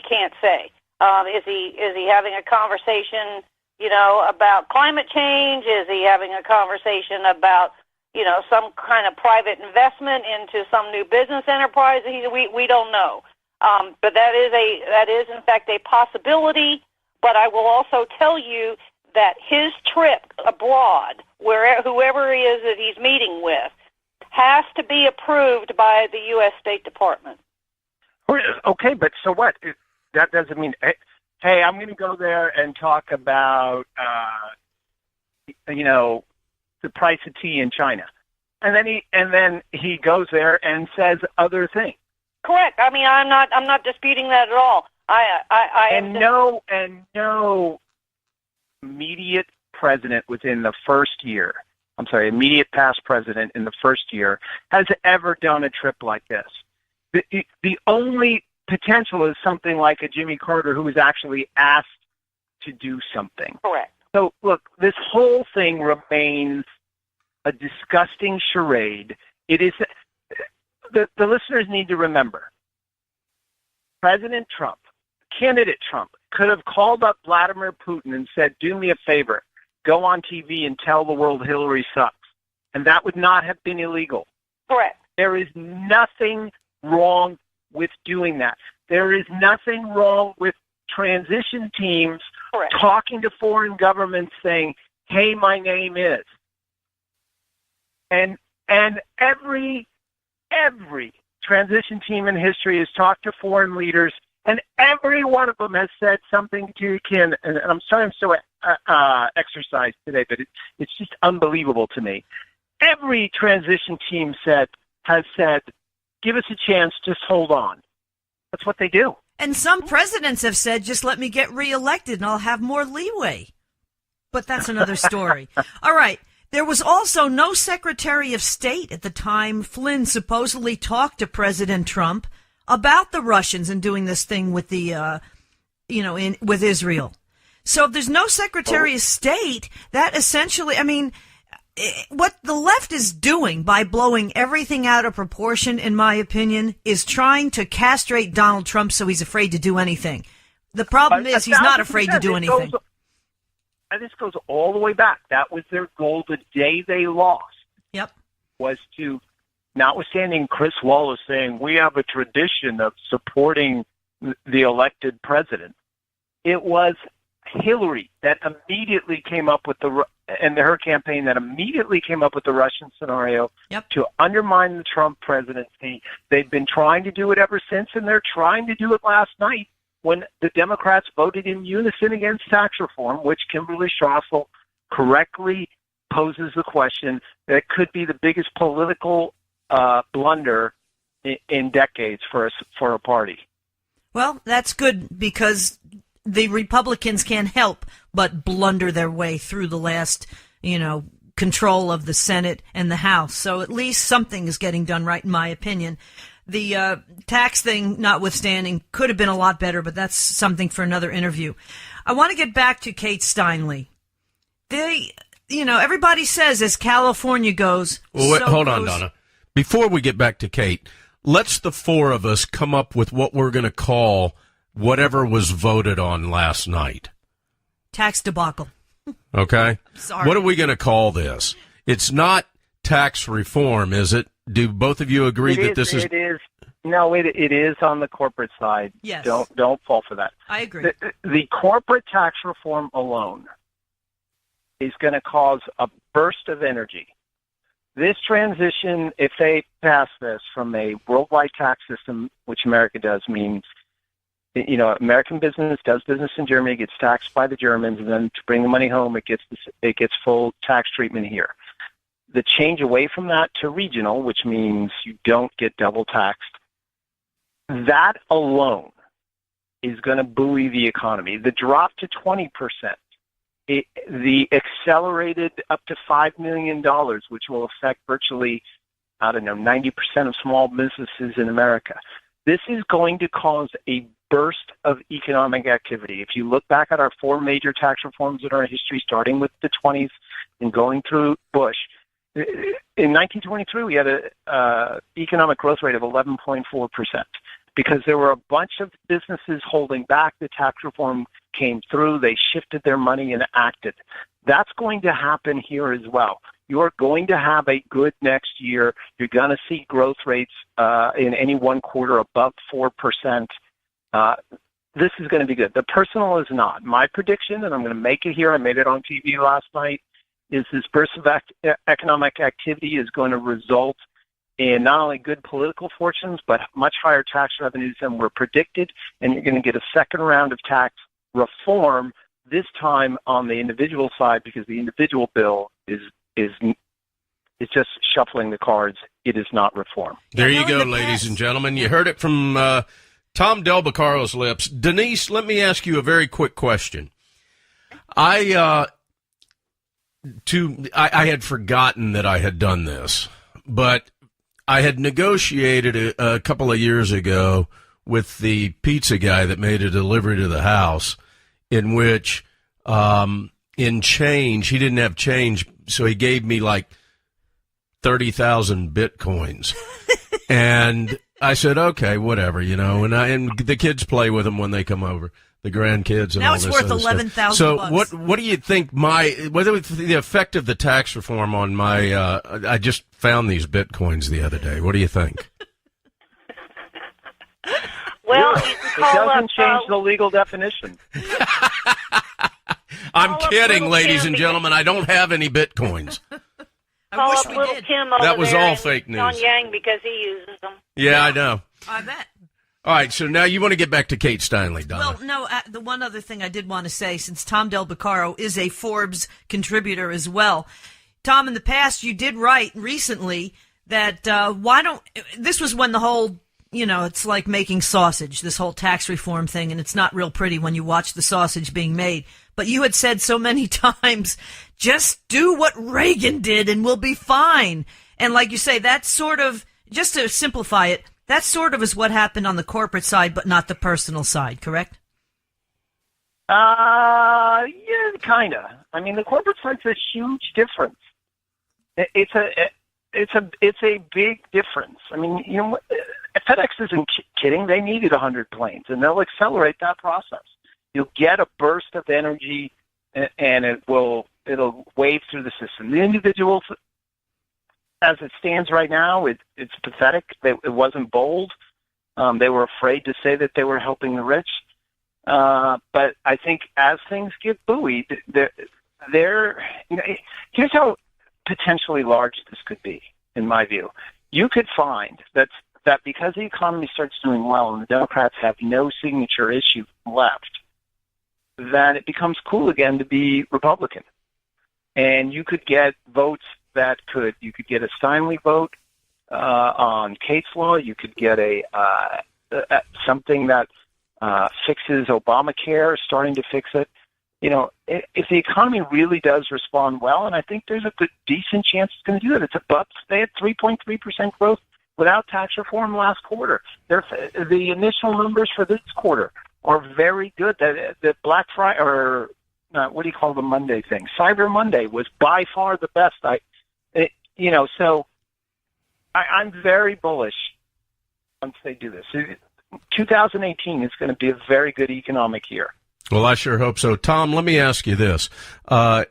can't say. Is he having a conversation, about climate change? Is he having a conversation about, some kind of private investment into some new business enterprise? We don't know. But that is in fact a possibility. But I will also tell you that his trip abroad, whoever he is that he's meeting with, has to be approved by the U.S. State Department. Okay, but so what? That doesn't mean, hey, I'm going to go there and talk about, the price of tea in China, and then he goes there and says other things. Correct. I mean, I'm not disputing that at all. No immediate president within the first year, immediate past president in the first year has ever done a trip like this. The only potential is something like a Jimmy Carter who was actually asked to do something. Correct. So, look, this whole thing remains a disgusting charade. It is. The listeners need to remember, President Trump, candidate Trump, could have called up Vladimir Putin and said, do me a favor, go on TV and tell the world Hillary sucks. And that would not have been illegal. Correct. There is nothing wrong with doing that. There is nothing wrong with transition teams talking to foreign governments saying, hey, my name is. And every transition team in history has talked to foreign leaders, and every one of them has said something to Ken. And I'm sorry I'm so exercised today, but it's just unbelievable to me. Every transition team has said, give us a chance, just hold on. That's what they do. And some presidents have said, just let me get reelected and I'll have more leeway. But that's another story. All right. There was also no Secretary of State at the time Flynn supposedly talked to President Trump about the Russians and doing this thing with the, with Israel. So if there's no Secretary of State, that essentially, what the left is doing by blowing everything out of proportion, in my opinion, is trying to castrate Donald Trump so he's afraid to do anything. The problem is he's not afraid to do anything. And this goes all the way back. That was their goal the day they lost. Yep. Was to, notwithstanding Chris Wallace saying, we have a tradition of supporting the elected president. It was Hillary that immediately came up with and her campaign that immediately came up with the Russian scenario to undermine the Trump presidency. They've been trying to do it ever since, and they're trying to do it last night when the Democrats voted in unison against tax reform, which Kimberly Strassel correctly poses the question that could be the biggest political blunder in decades for a party. Well, that's good because the Republicans can't help but blunder their way through the last, control of the Senate and the House. So at least something is getting done right, in my opinion. The tax thing notwithstanding could have been a lot better, but that's something for another interview. I want to get back to Kate Steinle. Everybody says as California goes. Well, wait, hold on, Donna. Before we get back to Kate, let's the four of us come up with what we're going to call whatever was voted on last night. Tax debacle. Okay? Sorry. What are we going to call this? It's not tax reform, is it? Do both of you agree this is? It is. No, it is on the corporate side. Yes. Don't fall for that. I agree. The corporate tax reform alone is going to cause a burst of energy. This transition, if they pass this from a worldwide tax system, which America does, means, American business does business in Germany, gets taxed by the Germans, and then to bring the money home, it gets full tax treatment here. The change away from that to regional, which means you don't get double taxed, that alone is going to buoy the economy. The drop to 20%, the accelerated up to $5 million, which will affect virtually, 90% of small businesses in America. This is going to cause a burst of economic activity. If you look back at our four major tax reforms in our history, starting with the 20s and going through Bush, in 1923 we had an economic growth rate of 11.4%. Because there were a bunch of businesses holding back. The tax reform came through. They shifted their money and acted. That's going to happen here as well. You're going to have a good next year. You're going to see growth rates in any one quarter above 4%. This is going to be good. The personal is not. My prediction, and I'm going to make it here, I made it on TV last night, is this burst of economic activity is going to result in not only good political fortunes, but much higher tax revenues than were predicted, and you're going to get a second round of tax reform, this time on the individual side, because the individual bill is just shuffling the cards. It is not reform. There you go, ladies and gentlemen. You heard it from Tom Del Beccaro's lips. Denise, let me ask you a very quick question. I had forgotten that I had done this, but I had negotiated a couple of years ago with the pizza guy that made a delivery to the house, in which in change, he didn't have change, so he gave me like 30,000 Bitcoins. And I said, okay, whatever, and the kids play with them when they come over. The grandkids and now all it's this worth other $11,000. So what do you think what was the effect of the tax reform on my I just found these Bitcoins the other day. What do you think? Well, it doesn't change the legal definition. I'm kidding, ladies and gentlemen. I don't have any Bitcoins. I wish we did. Tim over that was there all in fake news. Pyongyang because he uses them. Yeah, I know. I bet. All right, so now you want to get back to Kate Steinle, Donna. Well, no, the one other thing I did want to say, since Tom Del Beccaro is a Forbes contributor as well, Tom, in the past you did write recently that this was when the whole, it's like making sausage, this whole tax reform thing, and it's not real pretty when you watch the sausage being made. But you had said so many times, just do what Reagan did and we'll be fine. And like you say, that's sort of, just to simplify it, that sort of is what happened on the corporate side, but not the personal side, correct? Yeah, kind of. I mean, the corporate side's a huge difference. It's a big difference. I mean, FedEx isn't kidding. They needed 100 planes, and they'll accelerate that process. You'll get a burst of energy, and it'll wave through the system. The individuals, as it stands right now, it's pathetic. It wasn't bold. They were afraid to say that they were helping the rich. But I think as things get buoyed, here's how potentially large this could be, in my view. You could find that because the economy starts doing well and the Democrats have no signature issue left, that it becomes cool again to be Republican. And you could get votes you could get a Steinle vote on Kate's law. You could get something that fixes Obamacare, starting to fix it. If the economy really does respond well, and I think there's a decent chance it's going to do that. They had 3.3% growth without tax reform last quarter. The initial numbers for this quarter are very good. The Black Friday, or what do you call the Monday thing? Cyber Monday was by far the best. So I'm very bullish once they do this. 2018 is going to be a very good economic year. Well, I sure hope so. Tom, let me ask you this.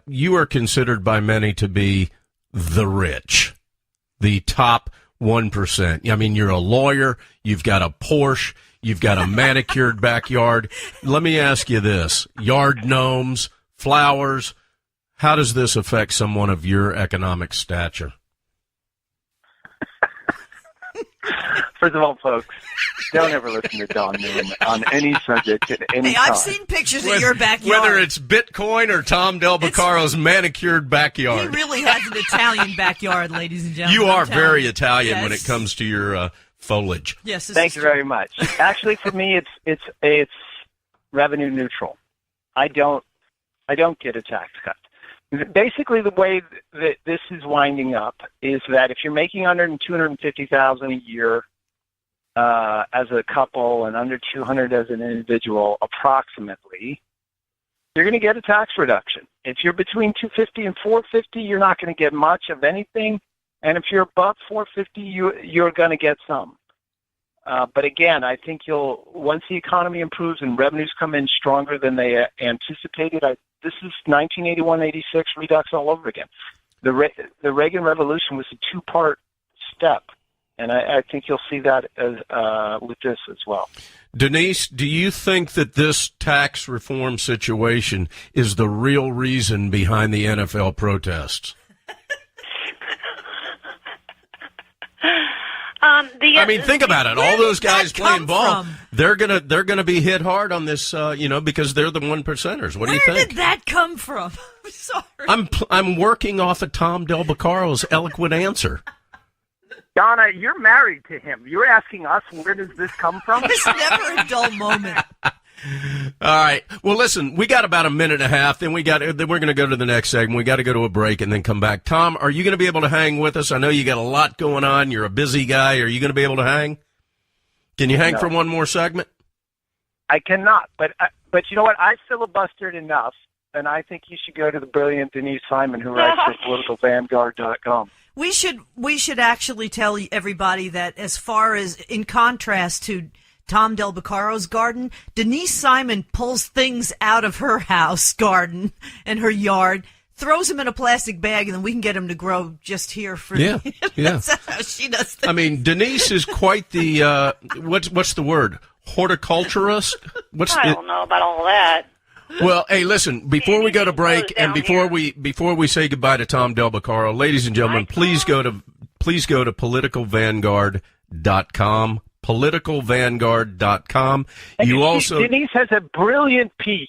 You are considered by many to be the rich, the top 1%. I mean, you're a lawyer, you've got a Porsche, you've got a manicured backyard. Let me ask you this. Yard gnomes, flowers, how does this affect someone of your economic stature? First of all, folks, don't ever listen to Don Newman on any subject at any time. I've seen pictures of your backyard. Whether it's Bitcoin or Tom Del Beccaro's manicured backyard. He really has an Italian backyard, ladies and gentlemen. You are very Italian when it comes to your foliage. Yes, thank you very much. Actually, for me, it's revenue neutral. I don't get a tax cut. Basically, the way that this is winding up is that if you're making under $250,000 a year as a couple and under $200,000 as an individual, approximately, you're going to get a tax reduction. If you're between $250,000 and $450,000, you're not going to get much of anything, and if you're above $450,000, you're going to get some. But again, I think once the economy improves and revenues come in stronger than they anticipated, this is 1981-86 redux all over again. The Reagan Revolution was a two-part step, and I think you'll see that with this as well. Denise, do you think that this tax reform situation is the real reason behind the NFL protests? I mean, think about it. All those guys playing ball, they're gonna be hit hard on this, because they're the 1%ers. What do you think? Where did that come from? I'm sorry. I'm working off of Tom Del Beccaro's eloquent answer. Donna, you're married to him. You're asking us, where does this come from? There's never a dull moment. All right. Well, listen, we got about a minute and a half. Then we're going to go to the next segment. We got to go to a break and then come back. Tom, are you going to be able to hang with us? I know you got a lot going on. You're a busy guy. Are you going to be able to hang? Can you hang for one more segment? I cannot. But you know what? I filibustered enough, and I think you should go to the brilliant Denise Simon, who writes for politicalvanguard.com. We should actually tell everybody that as far as in contrast to Tom Del Beccaro's garden, Denise Simon pulls things out of her house garden and her yard, throws them in a plastic bag, and then we can get them to grow just here for yeah. That's how she does things. I mean, Denise is quite the what's the word? Horticulturist? I don't know about all that. Well, hey, listen, before we go to break and before we say goodbye to Tom Del Beccaro, ladies and gentlemen, please go to politicalvanguard.com. politicalvanguard.com. You also Denise has a brilliant piece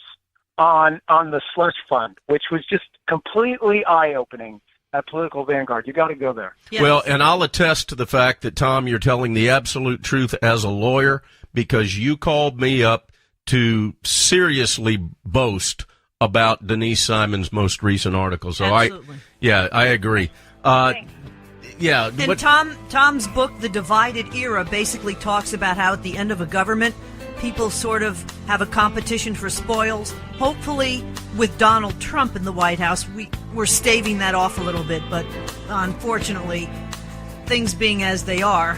on the slush fund, which was just completely eye-opening at Political Vanguard. You got to go there. Yes. Well, and I'll attest to the fact that, Tom, you're telling the absolute truth as a lawyer, because you called me up to seriously boast about Denise Simon's most recent article. So absolutely. I agree. Yeah. And Tom's book, The Divided Era, basically talks about how at the end of a government, people sort of have a competition for spoils. Hopefully, with Donald Trump in the White House, we're staving that off a little bit. But unfortunately, things being as they are,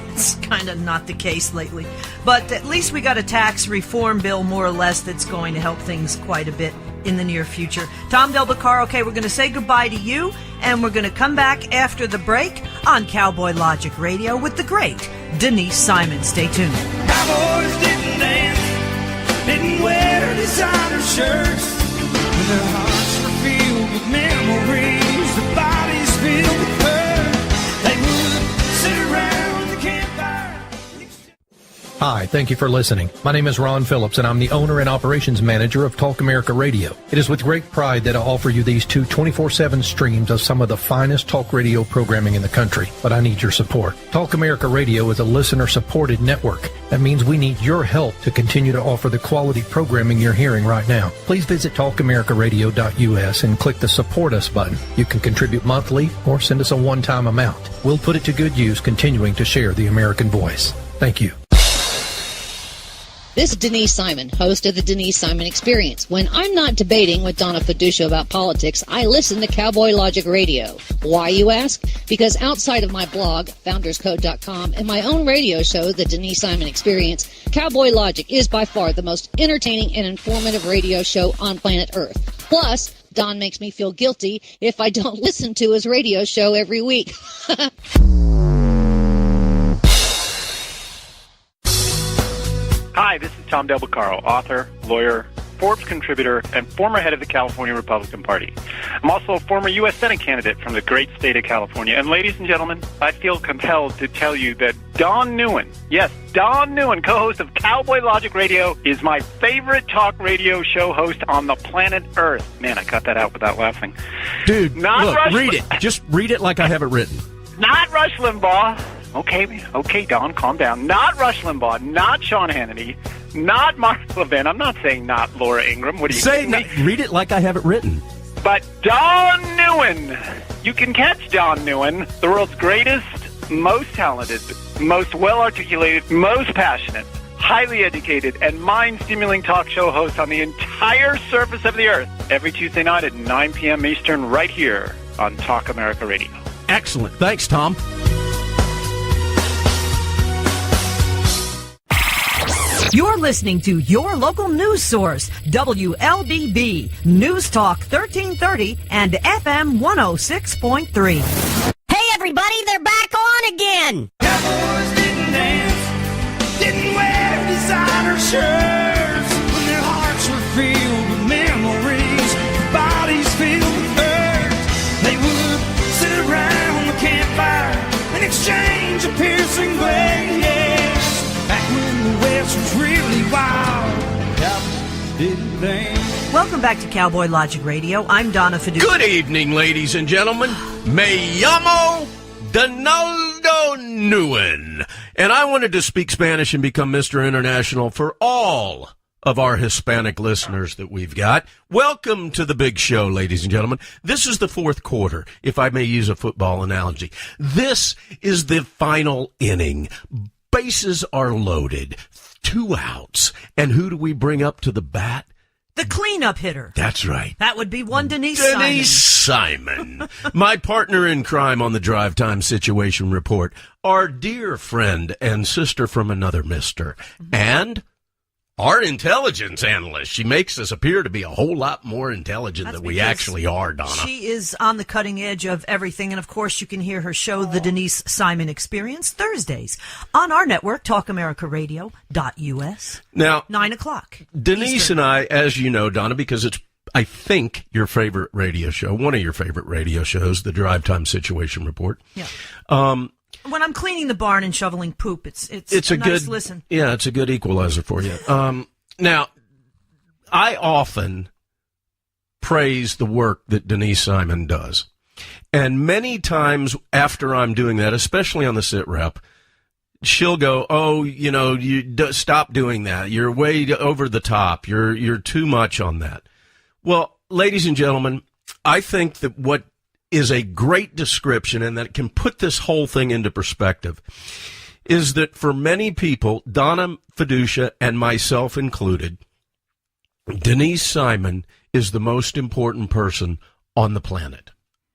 it's kind of not the case lately. But at least we got a tax reform bill, more or less, that's going to help things quite a bit in the near future. Tom Del Beccaro, okay, we're going to say goodbye to you, and we're going to come back after the break on Cowboy Logic Radio with the great Denise Simon. Stay tuned. Cowboys didn't dance, didn't wear designer shirts. When their hearts were filled with memories, their bodies filled with hurt. They would sit around the campfire. Hi, thank you for listening. My name is Ron Phillips, and I'm the owner and operations manager of Talk America Radio. It is with great pride that I offer you these two 24/7 streams of some of the finest talk radio programming in the country, but I need your support. Talk America Radio is a listener-supported network. That means we need your help to continue to offer the quality programming you're hearing right now. Please visit talkamericaradio.us and click the Support Us button. You can contribute monthly or send us a one-time amount. We'll put it to good use continuing to share the American voice. Thank you. This is Denise Simon, host of the Denise Simon Experience. When I'm not debating with Donna Fiducia about politics, I listen to Cowboy Logic Radio. Why, you ask? Because outside of my blog, founderscode.com, and my own radio show, the Denise Simon Experience, Cowboy Logic is by far the most entertaining and informative radio show on planet Earth. Plus, Don makes me feel guilty if I don't listen to his radio show every week. Hi, this is Tom Del BECCARO, author, lawyer, Forbes contributor, and former head of the California Republican Party. I'm also a former U.S. Senate candidate from the great state of California. And ladies and gentlemen, I feel compelled to tell you that Don NEUEN, yes, Don NEUEN, co-host of Cowboy Logic Radio, is my favorite talk radio show host on the planet Earth. Man, I cut that out without laughing. Dude, look, read it. Just read it like I have it written. Not Rush Limbaugh. Okay, Don, calm down. Not Rush Limbaugh, not Sean Hannity, not Mark Levin. I'm not saying not Laura Ingraham. What do you say? Read it like I have it written. But Don NEUEN. You can catch Don NEUEN, the world's greatest, most talented, most well-articulated, most passionate, highly educated, and mind-stimulating talk show host on the entire surface of the earth every Tuesday night at 9 p.m. Eastern right here on Talk America Radio. Excellent. Thanks, Tom. You're listening to your local news source, WLBB, News Talk 1330 and FM 106.3. Hey, everybody, they're back on again. Cowboys didn't dance, didn't wear designer shirts. When their hearts were filled with memories, their bodies filled with hurt. They would sit around the campfire and exchange a piercing glare. Back when the West was really wild, Cowboys didn't dance. Welcome back to Cowboy Logic Radio. I'm Donna Fiducia. Good evening, ladies and gentlemen. Me llamo Donaldo NEUEN. And I wanted to speak Spanish and become Mr. International for all of our Hispanic listeners that we've got. Welcome to the big show, ladies and gentlemen. This is the fourth quarter, if I may use a football analogy. This is the final inning. Bases are loaded, 2 outs, and who do we bring up to the bat? The cleanup hitter. That's right. That would be one Denise Simon. My partner in crime on the Drive Time Situation Report, our dear friend and sister from another mister, and our intelligence analyst. She makes us appear to be a whole lot more intelligent than we actually are, Donna. She is on the cutting edge of everything. And, of course, you can hear her show, The Denise Simon Experience, Thursdays on our network, talkamericaradio.us. Now, 9 o'clock. Denise Eastern. and I, as you know, Donna, because it's, I think, your favorite radio show, one of your favorite radio shows, the Drive Time Situation Report. Yeah. When I'm cleaning the barn and shoveling poop, it's a nice good listen. Yeah, it's a good equalizer for you. Now, I often praise the work that Denise Simon does. And many times after I'm doing that, especially on the sit rep, she'll go, "Oh, stop doing that. You're way over the top. You're too much on that." Well, ladies and gentlemen, I think that what is a great description and that can put this whole thing into perspective is that for many people, Donna Fiducia and myself included, Denise Simon is the most important person on the planet.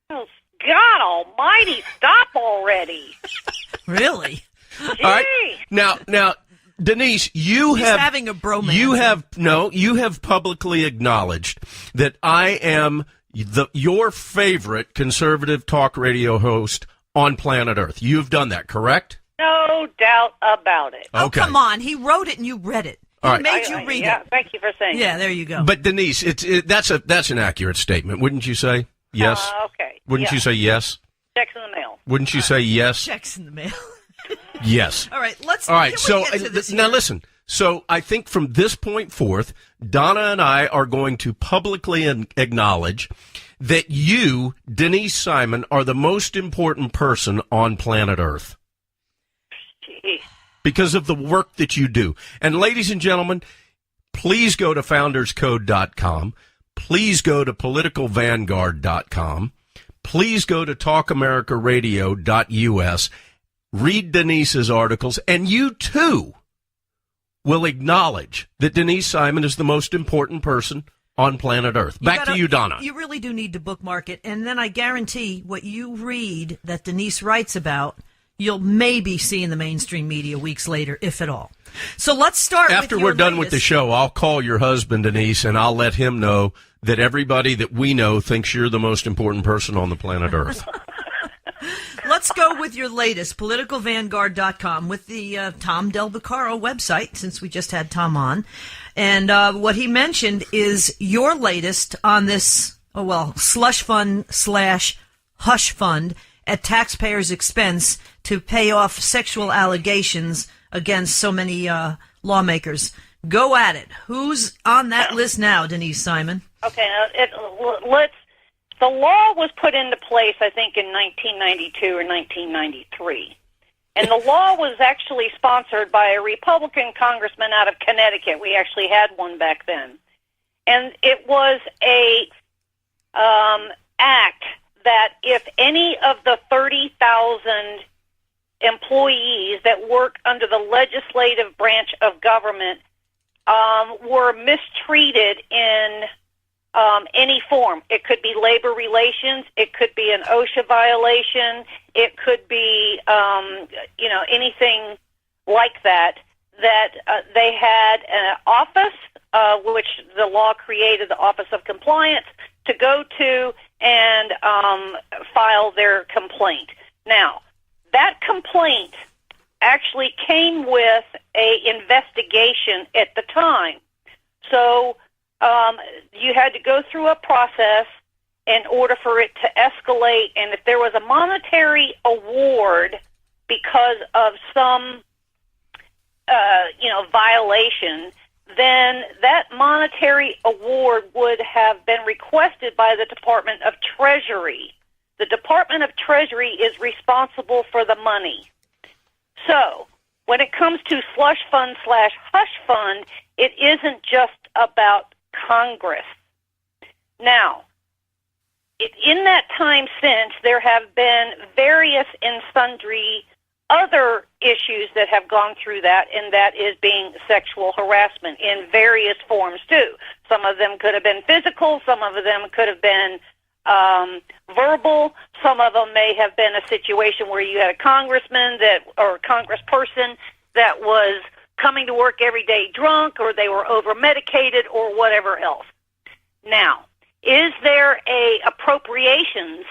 Oh, God almighty, stop already. Really? All right. Now, Denise, you He's have having a bromance. You have publicly acknowledged that I am your favorite conservative talk radio host on planet Earth. You've done that, correct? No doubt about it. Oh, Okay. come on. He wrote it and you read it. He All right. made you read Yeah, it. thank you for saying Yeah, that. there you go. But Denise, that's an accurate statement, wouldn't you say? Yes. Okay. Wouldn't Yeah. you say yes? Checks in the mail. Wouldn't you say yes? Checks in the mail. Yes. All right, let's. All right. can So we get to this now here? listen. So I think from this point forth, Donna and I are going to publicly acknowledge that you, Denise Simon, are the most important person on planet Earth Jeez. because of the work that you do. And ladies and gentlemen, please go to founderscode.com. Please go to politicalvanguard.com. Please go to talkamericaradio.us. Read Denise's articles, and you too will acknowledge that Denise Simon is the most important person on planet Earth. Back to you, Donna. You really do need to bookmark it, and then I guarantee what you read that Denise writes about, you'll maybe see in the mainstream media weeks later, if at all. So let's start After with we're your done with the latest. show, I'll call your husband, Denise, and I'll let him know that everybody that we know thinks you're the most important person on the planet Earth. Let's go with your latest, politicalvanguard.com, with the Tom Del BECCARO website, since we just had Tom on. And what he mentioned is your latest on this, slush fund / hush fund at taxpayers' expense to pay off sexual allegations against so many lawmakers. Go at it. Who's on that list now, Denise Simon? Okay, the law was put into place, I think, in 1992 or 1993. And the law was actually sponsored by a Republican congressman out of Connecticut. We actually had one back then. And it was a act that if any of the 30,000 employees that work under the legislative branch of government were mistreated in any form. It could be labor relations. It could be an OSHA violation. It could be, anything like that, they had an office, which the law created, the Office of Compliance, to go to and file their complaint. Now, that complaint actually came with a investigation at the time. So you had to go through a process in order for it to escalate, and if there was a monetary award because of some violation, then that monetary award would have been requested by the Department of Treasury. The Department of Treasury is responsible for the money. So when it comes to slush fund / hush fund, it isn't just about Congress. Now, in that time since, there have been various and sundry other issues that have gone through that, and that is being sexual harassment in various forms, too. Some of them could have been physical. Some of them could have been verbal. Some of them may have been a situation where you had a congressman or a congressperson that was coming to work every day drunk, or they were over-medicated, or whatever else. Now, is there a appropriations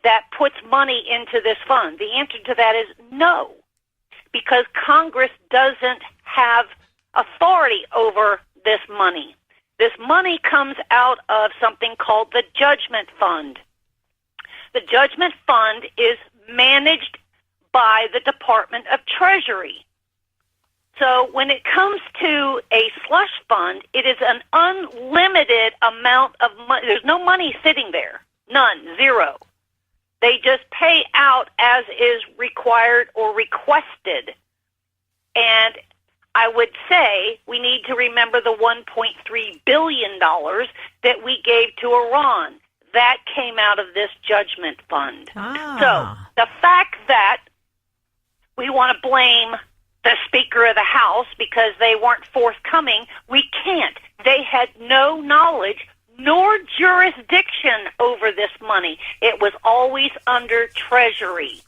that puts money into this fund? The answer to that is no, because Congress doesn't have authority over this money. This money comes out of something called the Judgment Fund. The Judgment Fund is managed by the Department of Treasury. So when it comes to a slush fund, it is an unlimited amount of money. There's no money sitting there. None. Zero. They just pay out as is required or requested. And I would say we need to remember the $1.3 billion that we gave to Iran. That came out of this judgment fund. So the fact that we want to blame the Speaker of the House because they weren't forthcoming, we can't. They had no knowledge nor jurisdiction over this money. It was always under Treasury.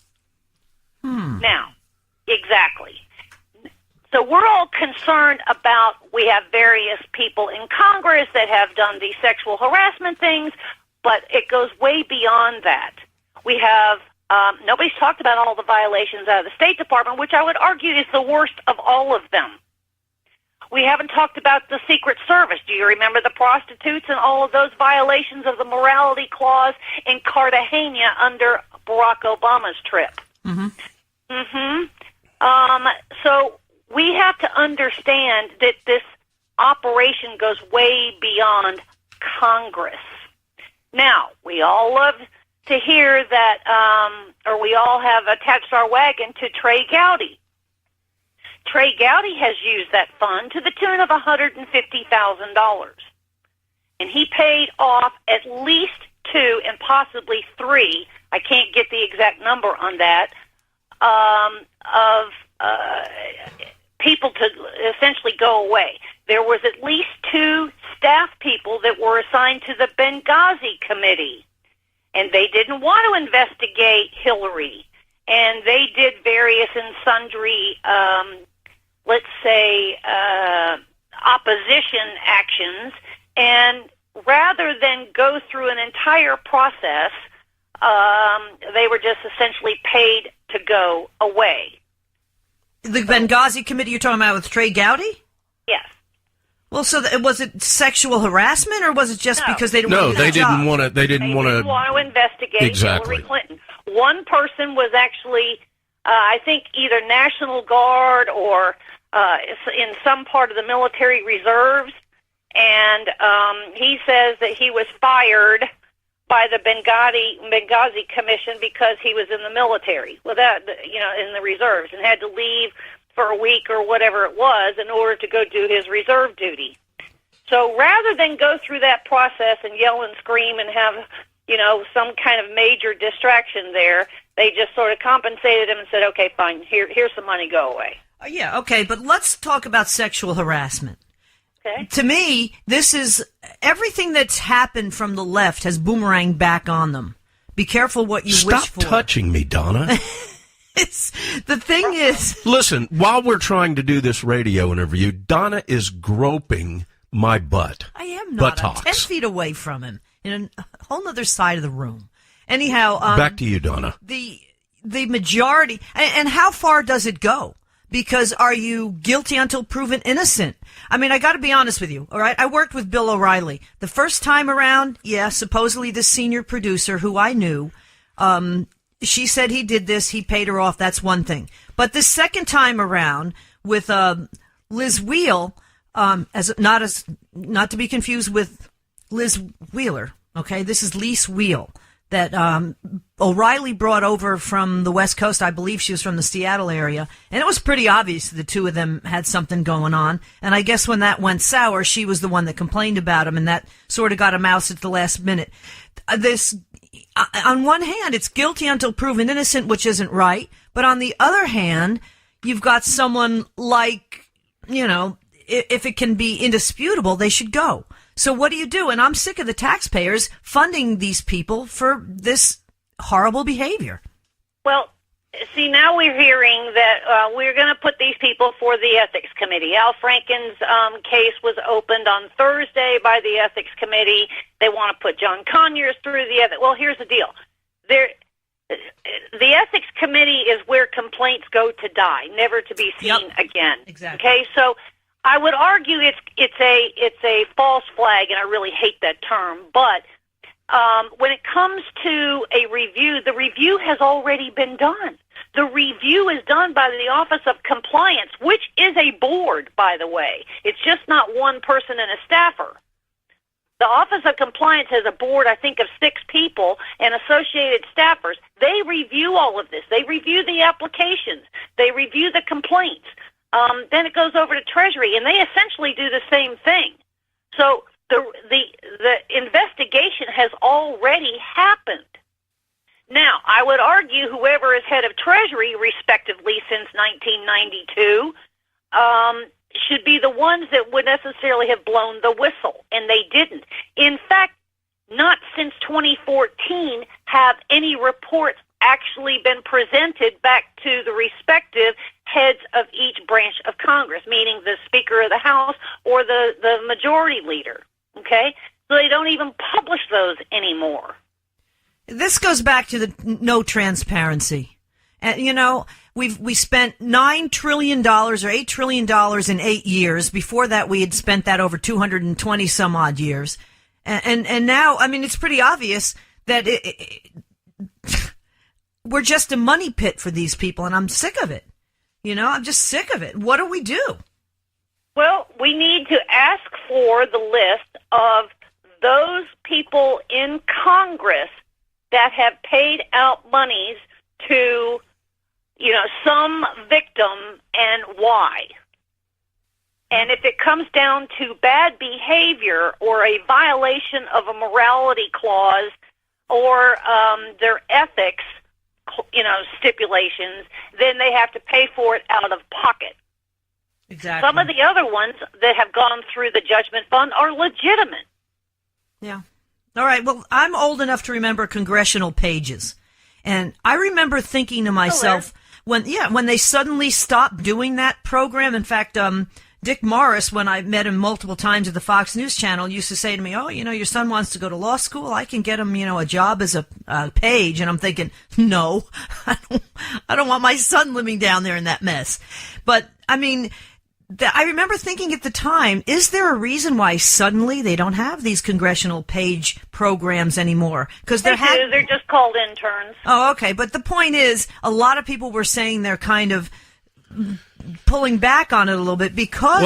Now, exactly. So we're all concerned about, we have various people in Congress that have done these sexual harassment things, but it goes way beyond that. We have Nobody's talked about all the violations out of the State Department, which I would argue is the worst of all of them. We haven't talked about the Secret Service. Do you remember the prostitutes and all of those violations of the morality clause in Cartagena under Barack Obama's trip? So we have to understand that this operation goes way beyond Congress. Now, we all love to hear that, or we all have attached our wagon to Trey Gowdy. Trey Gowdy has used that fund to the tune of $150,000. And he paid off at least 2 and possibly 3, I can't get the exact number on that, of people to essentially go away. There was at least 2 staff people that were assigned to the Benghazi committee. And they didn't want to investigate Hillary. And they did various and sundry, let's say, opposition actions. And rather than go through an entire process, they were just essentially paid to go away. The Benghazi committee you're talking about with Trey Gowdy? Yes. Well, so was it sexual harassment, or was it just because they didn't want to do they the job? They didn't want to investigate Hillary Clinton. One person was actually, I think, either National Guard or in some part of the military reserves, and he says that he was fired by the Benghazi Commission because he was in the military, in the reserves, and had to leave for a week or whatever it was in order to go do his reserve duty. So rather than go through that process and yell and scream and have, some kind of major distraction there, they just sort of compensated him and said, okay, fine, here's some money, go away. Yeah, okay, but let's talk about sexual harassment. Okay. To me, this is everything that's happened from the left has boomeranged back on them. Be careful what you wish for. Stop touching me, Donna. The thing is... Listen, while we're trying to do this radio interview, Donna is groping my butt. I am not. Buttocks. I'm 10 feet away from him in a whole other side of the room. Anyhow... back to you, Donna. The majority... And how far does it go? Because are you guilty until proven innocent? I mean, I got to be honest with you, all right? I worked with Bill O'Reilly. The first time around, supposedly the senior producer who I knew... she said he did this, he paid her off, that's one thing. But the second time around with Liz Wheel, not to be confused with Liz Wheeler, okay? This is Lise Wheel that O'Reilly brought over from the West Coast. I believe she was from the Seattle area. And it was pretty obvious the two of them had something going on. And I guess when that went sour, she was the one that complained about him, and that sort of got him out at the last minute. On one hand, it's guilty until proven innocent, which isn't right. But on the other hand, you've got someone like, if it can be indisputable, they should go. So what do you do? And I'm sick of the taxpayers funding these people for this horrible behavior. Well, see, now we're hearing that we're going to put these people for the Ethics Committee. Al Franken's case was opened on Thursday by the Ethics Committee. They want to put John Conyers through the Ethics. Well, here's the deal. The Ethics Committee is where complaints go to die, never to be seen again. Exactly. Okay, so I would argue it's a false flag, and I really hate that term, but when it comes to a review, the review has already been done. The review is done by the Office of Compliance, which is a board, by the way. It's just not one person and a staffer. The Office of Compliance has a board, I think, of 6 people and associated staffers. They review all of this. They review the applications. They review the complaints. Then it goes over to Treasury, and they essentially do the same thing. So the investigation has already happened. Now, I would argue whoever is head of Treasury, respectively, since 1992, should be the ones that would necessarily have blown the whistle, and they didn't. In fact, not since 2014 have any reports actually been presented back to the respective heads of each branch of Congress, meaning the Speaker of the House or the Majority Leader, okay? So they don't even publish those anymore. this goes back to the no transparency. And, you know, we spent $9 trillion or $8 trillion in 8 years. Before that, we had spent that over 220 some odd years. And now, I mean, it's pretty obvious that we're just a money pit for these people, and I'm sick of it. You know, I'm just sick of it. What do we do? Well, we need to ask for the list of those people in Congress that have paid out monies to, you know, some victim and why. And if it comes down to bad behavior or a violation of a morality clause or their ethics, you know, stipulations, then they have to pay for it out of pocket. Exactly. Some of the other ones that have gone through the judgment fund are legitimate. Yeah. All right. Well, I'm old enough to remember congressional pages. And I remember thinking to myself, when they suddenly stopped doing that program, in fact, Dick Morris, when I met him multiple times at the Fox News Channel, used to say to me, oh, you know, your son wants to go to law school. I can get him, you know, a job as a page. And I'm thinking, no, I don't want my son living down there in that mess. But, I mean, I remember thinking at the time, is there a reason why suddenly they don't have these congressional page programs anymore? Because they're just called interns. Oh, okay. But the point is, a lot of people were saying they're kind of pulling back on it a little bit because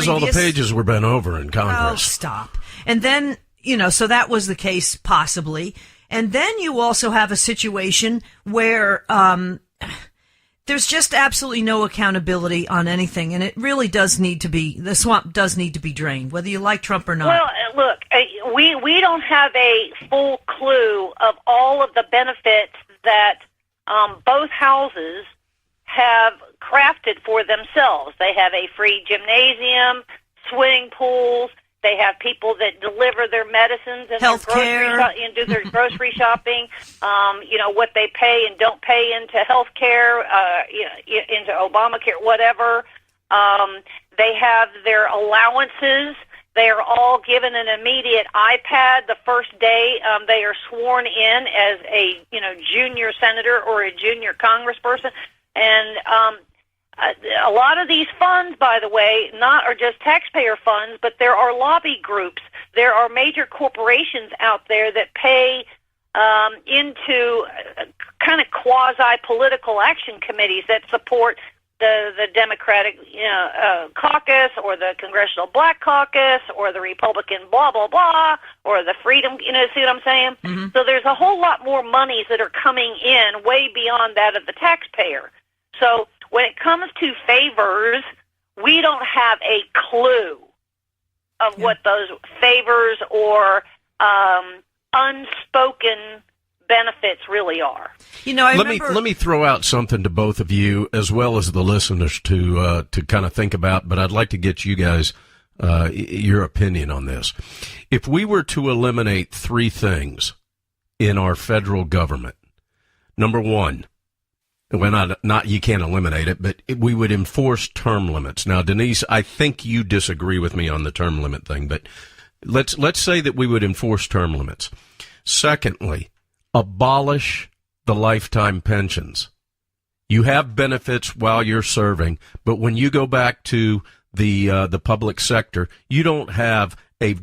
all the pages were bent over in Congress. Oh, stop. And then, you know, so that was the case possibly. And then you also have a situation where there's just absolutely no accountability on anything, and it really does need to be, the swamp does need to be drained, whether you like Trump or not. Well, look, we don't have a full clue of all of the benefits that both houses have crafted for themselves. They have a free gymnasium, swimming pools. They have people that deliver their medicines and and do their grocery shopping. You know, what they pay and don't pay into health care, into Obamacare, whatever. They have their allowances. They are all given an immediate iPad the first day they are sworn in as a junior senator or a junior congressperson. And a lot of these funds, by the way, are just taxpayer funds, but there are lobby groups. There are major corporations out there that pay into kind of quasi-political action committees that support the Democratic caucus or the Congressional Black Caucus or the Republican blah, blah, blah, or the Freedom, see what I'm saying? Mm-hmm. So there's a whole lot more monies that are coming in way beyond that of the taxpayer. So when it comes to favors, we don't have a clue of what those favors or unspoken benefits really are. You know, let me throw out something to both of you as well as the listeners to kind of think about, but I'd like to get you guys your opinion on this. If we were to eliminate three things in our federal government, number one, well, not you can't eliminate it, but we would enforce term limits. Now, Denise, I think you disagree with me on the term limit thing, but let's say that we would enforce term limits. Secondly, abolish the lifetime pensions. You have benefits while you're serving, but when you go back to the public sector, you don't have a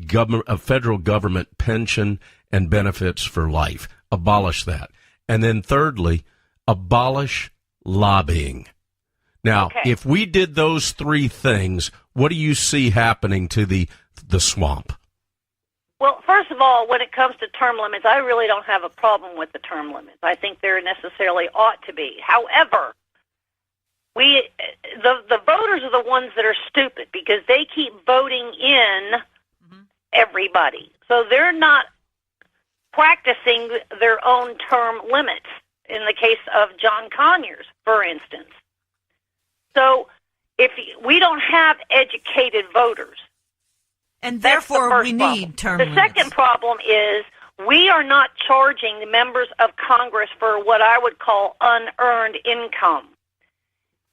federal government pension and benefits for life. Abolish that. And then thirdly, abolish lobbying. Now, if we did those three things, what do you see happening to the swamp? Well, first of all, when it comes to term limits, I really don't have a problem with the term limits. I think there necessarily ought to be. However, the voters are the ones that are stupid because they keep voting in everybody. So they're not practicing their own term limits. In the case of John Conyers, for instance. So if we don't have educated voters, and therefore we need term limits. The second problem is we are not charging the members of Congress for what I would call unearned income.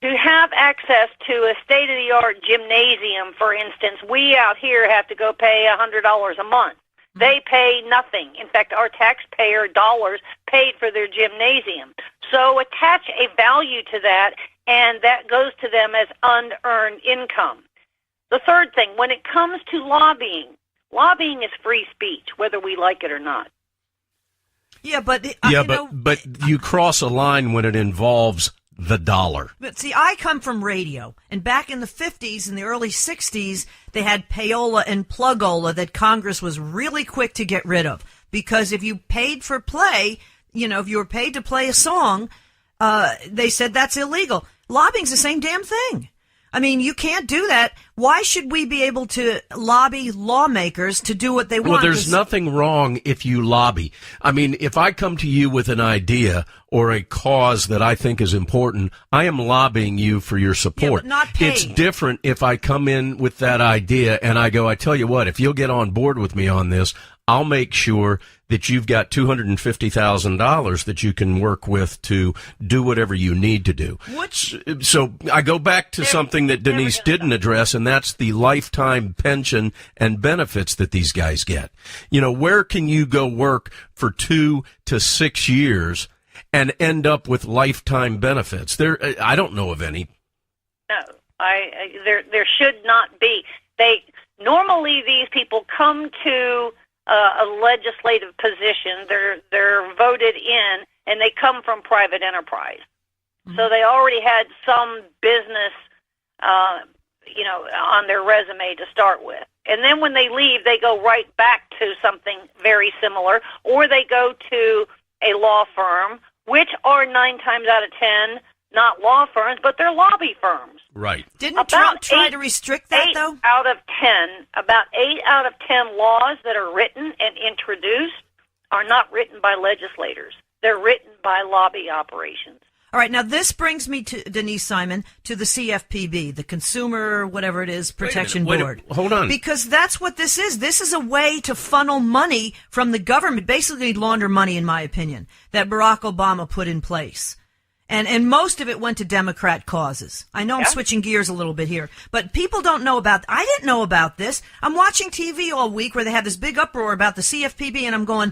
To have access to a state-of-the-art gymnasium, for instance, we out here have to go pay $100 a month. They pay nothing. In fact, our taxpayer dollars paid for their gymnasium. So attach a value to that, and that goes to them as unearned income. The third thing, when it comes to lobbying is free speech, whether we like it or not. Yeah, but but you cross a line when it involves the dollar. But see, I come from radio, and back in the 50s and the early 60s, they had payola and plugola that Congress was really quick to get rid of. Because if you paid for play, if you were paid to play a song, they said that's illegal. Lobbying's the same damn thing. I mean, you can't do that. Why should we be able to lobby lawmakers to do what they want? Well, there's nothing wrong if you lobby. I mean, if I come to you with an idea or a cause that I think is important, I am lobbying you for your support. Yeah, but not paid. It's different if I come in with that idea and I go, I tell you what, if you'll get on board with me on this, I'll make sure that you've got $250,000 that you can work with to do whatever you need to do. So I go back to something that Denise didn't address, and that's the lifetime pension and benefits that these guys get. Where can you go work for 2 to 6 years and end up with lifetime benefits? I don't know of any. No, there should not be. Normally these people come to a legislative position. They're voted in, and they come from private enterprise. Mm-hmm. So they already had some business, on their resume to start with. And then when they leave, they go right back to something very similar, or they go to a law firm, which are 9 times out of 10 not law firms, but they're lobby firms. Right. Didn't Trump try to restrict that, though? About 8 out of 10 laws that are written and introduced are not written by legislators. They're written by lobby operations. All right, now this brings me to, Denise Simon, to the CFPB, the Consumer, whatever it is, Protection Board. Hold on. Because that's what this is. This is a way to funnel money from the government, basically launder money, in my opinion, that Barack Obama put in place. And most of it went to Democrat causes. I know I'm switching gears a little bit here, but people don't know about, I didn't know about this. I'm watching TV all week where they have this big uproar about the CFPB, and I'm going,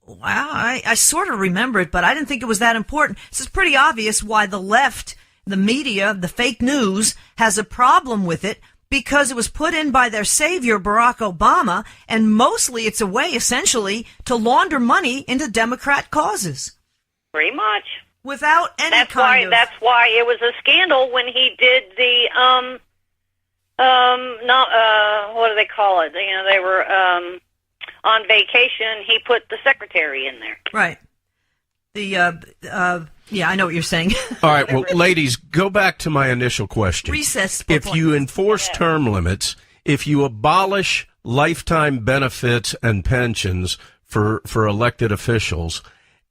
wow, I sort of remember it, but I didn't think it was that important. This is pretty obvious why the left, the media, the fake news has a problem with it, because it was put in by their savior, Barack Obama, and mostly it's a way, essentially, to launder money into Democrat causes. Pretty much. Without any That's why it was a scandal when he did the what do they call it? They were on vacation. He put the secretary in there. Right. Yeah, I know what you're saying. All right, well, ladies, go back to my initial question. Recess. If you enforce term limits, if you abolish lifetime benefits and pensions for elected officials,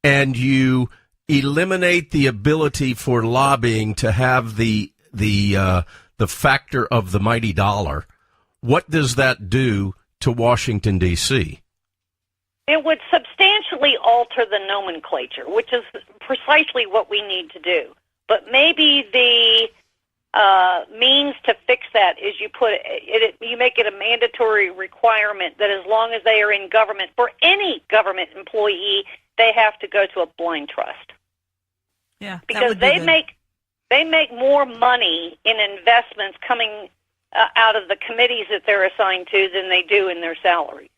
and you eliminate the ability for lobbying to have the factor of the mighty dollar, what does that do to Washington, D.C.? It would substantially alter the nomenclature, which is precisely what we need to do. But maybe the means to fix that is you make it a mandatory requirement that as long as they are in government, for any government employee, they have to go to a blind trust. Yeah, because they make more money in investments coming out of the committees that they're assigned to than they do in their salaries.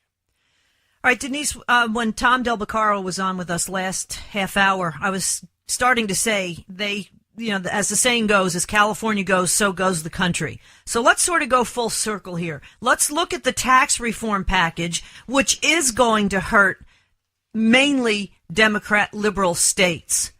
All right, Denise, when Tom Del Beccaro was on with us last half hour, I was starting to say as the saying goes, as California goes, so goes the country. So let's sort of go full circle here. Let's look at the tax reform package, which is going to hurt mainly Democrat liberal states.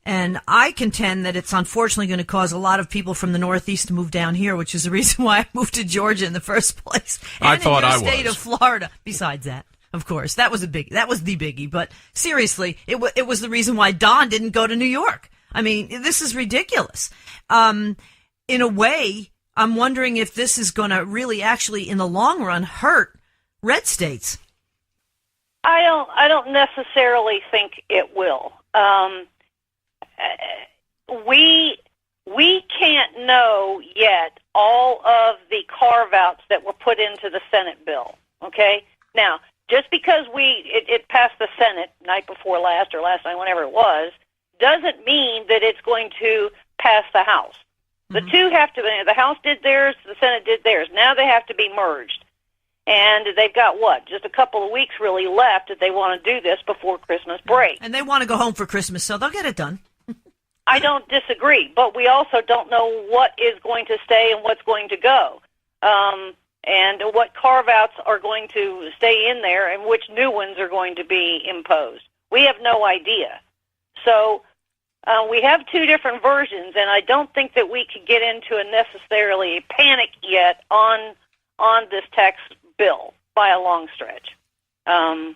And I contend that it's unfortunately going to cause a lot of people from the Northeast to move down here, which is the reason why I moved to Georgia in the first place. And I thought I was. In your state of Florida. Besides that, of course, that was the biggie. But seriously, it was the reason why Don didn't go to New York. I mean, this is ridiculous. In a way, I'm wondering if this is going to really actually, in the long run, hurt red states. I don't necessarily think it will. We can't know yet all of the carve-outs that were put into the Senate bill, okay? Now, just because it passed the Senate night before last or last night, whenever it was, doesn't mean that it's going to pass the House. The two have to, the House did theirs, the Senate did theirs. Now they have to be merged. And they've got, just a couple of weeks really left if they want to do this before Christmas break. And they want to go home for Christmas, so they'll get it done. I don't disagree, but we also don't know what is going to stay and what's going to go. And what carve-outs are going to stay in there and which new ones are going to be imposed. We have no idea. So we have two different versions, and I don't think that we could get into a necessarily panic yet on this tax bill by a long stretch. I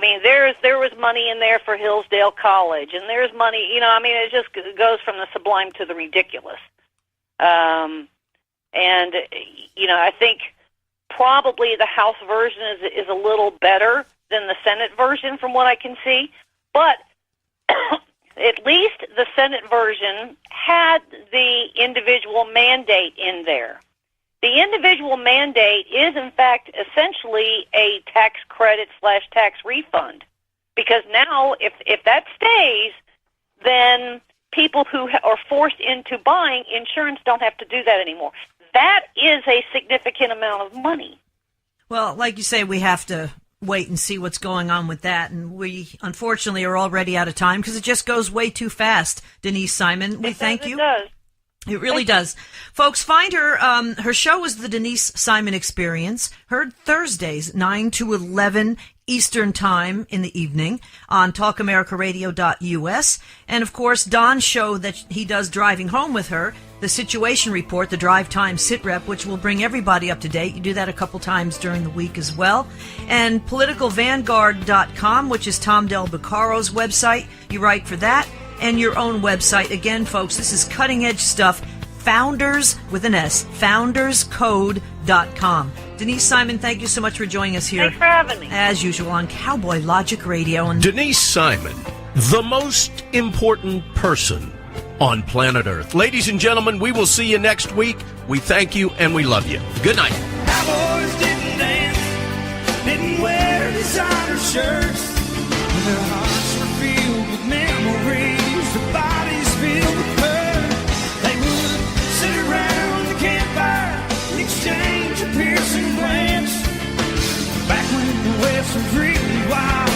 mean, there was money in there for Hillsdale College, and there's money, it just goes from the sublime to the ridiculous. And, I think probably the House version is a little better than the Senate version from what I can see. But at least the Senate version had the individual mandate in there. The individual mandate is, in fact, essentially a tax credit / tax refund. Because now, if that stays, then people who are forced into buying insurance don't have to do that anymore. That is a significant amount of money. Well, like you say, we have to wait and see what's going on with that. And we, unfortunately, are already out of time because it just goes way too fast. Denise Simon, we thank you. It does. It really does. Folks, find her. Her show is the Denise Simon Experience, heard Thursdays, 9 to 11 Eastern Time in the evening on TalkAmericaRadio.us. And, of course, Don's show that he does driving home with her, the Situation Report, the Drive Time Sit Rep, which will bring everybody up to date. You do that a couple times during the week as well. And PoliticalVanguard.com, which is Tom Del Beccaro's website. You write for that. And your own website. Again, folks, this is cutting-edge stuff. Founders, with an S, founderscode.com. Denise Simon, thank you so much for joining us here. Thanks for having me. As usual, on Cowboy Logic Radio. And Denise Simon, the most important person on planet Earth. Ladies and gentlemen, we will see you next week. We thank you and we love you. Good night. Cowboys didn't dance, didn't wear designer shirts. Their hearts were filled with memories. Their bodies filled with hurt. They would sit around the campfire and exchange a piercing glance. Back when the West was really wild,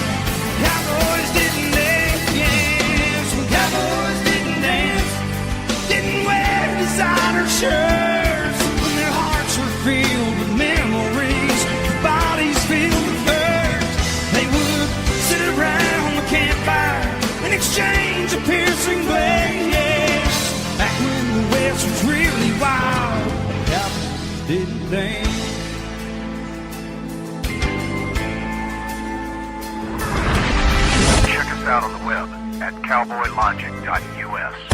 cowboys didn't dance. When cowboys didn't dance, didn't wear designer shirts. When their hearts were filled with memories, their bodies filled with hurt. They would sit around the campfire and exchange a piercing glance. Back when the West was really wild, cowboys didn't dance. Check us out on the web at cowboylogic.us.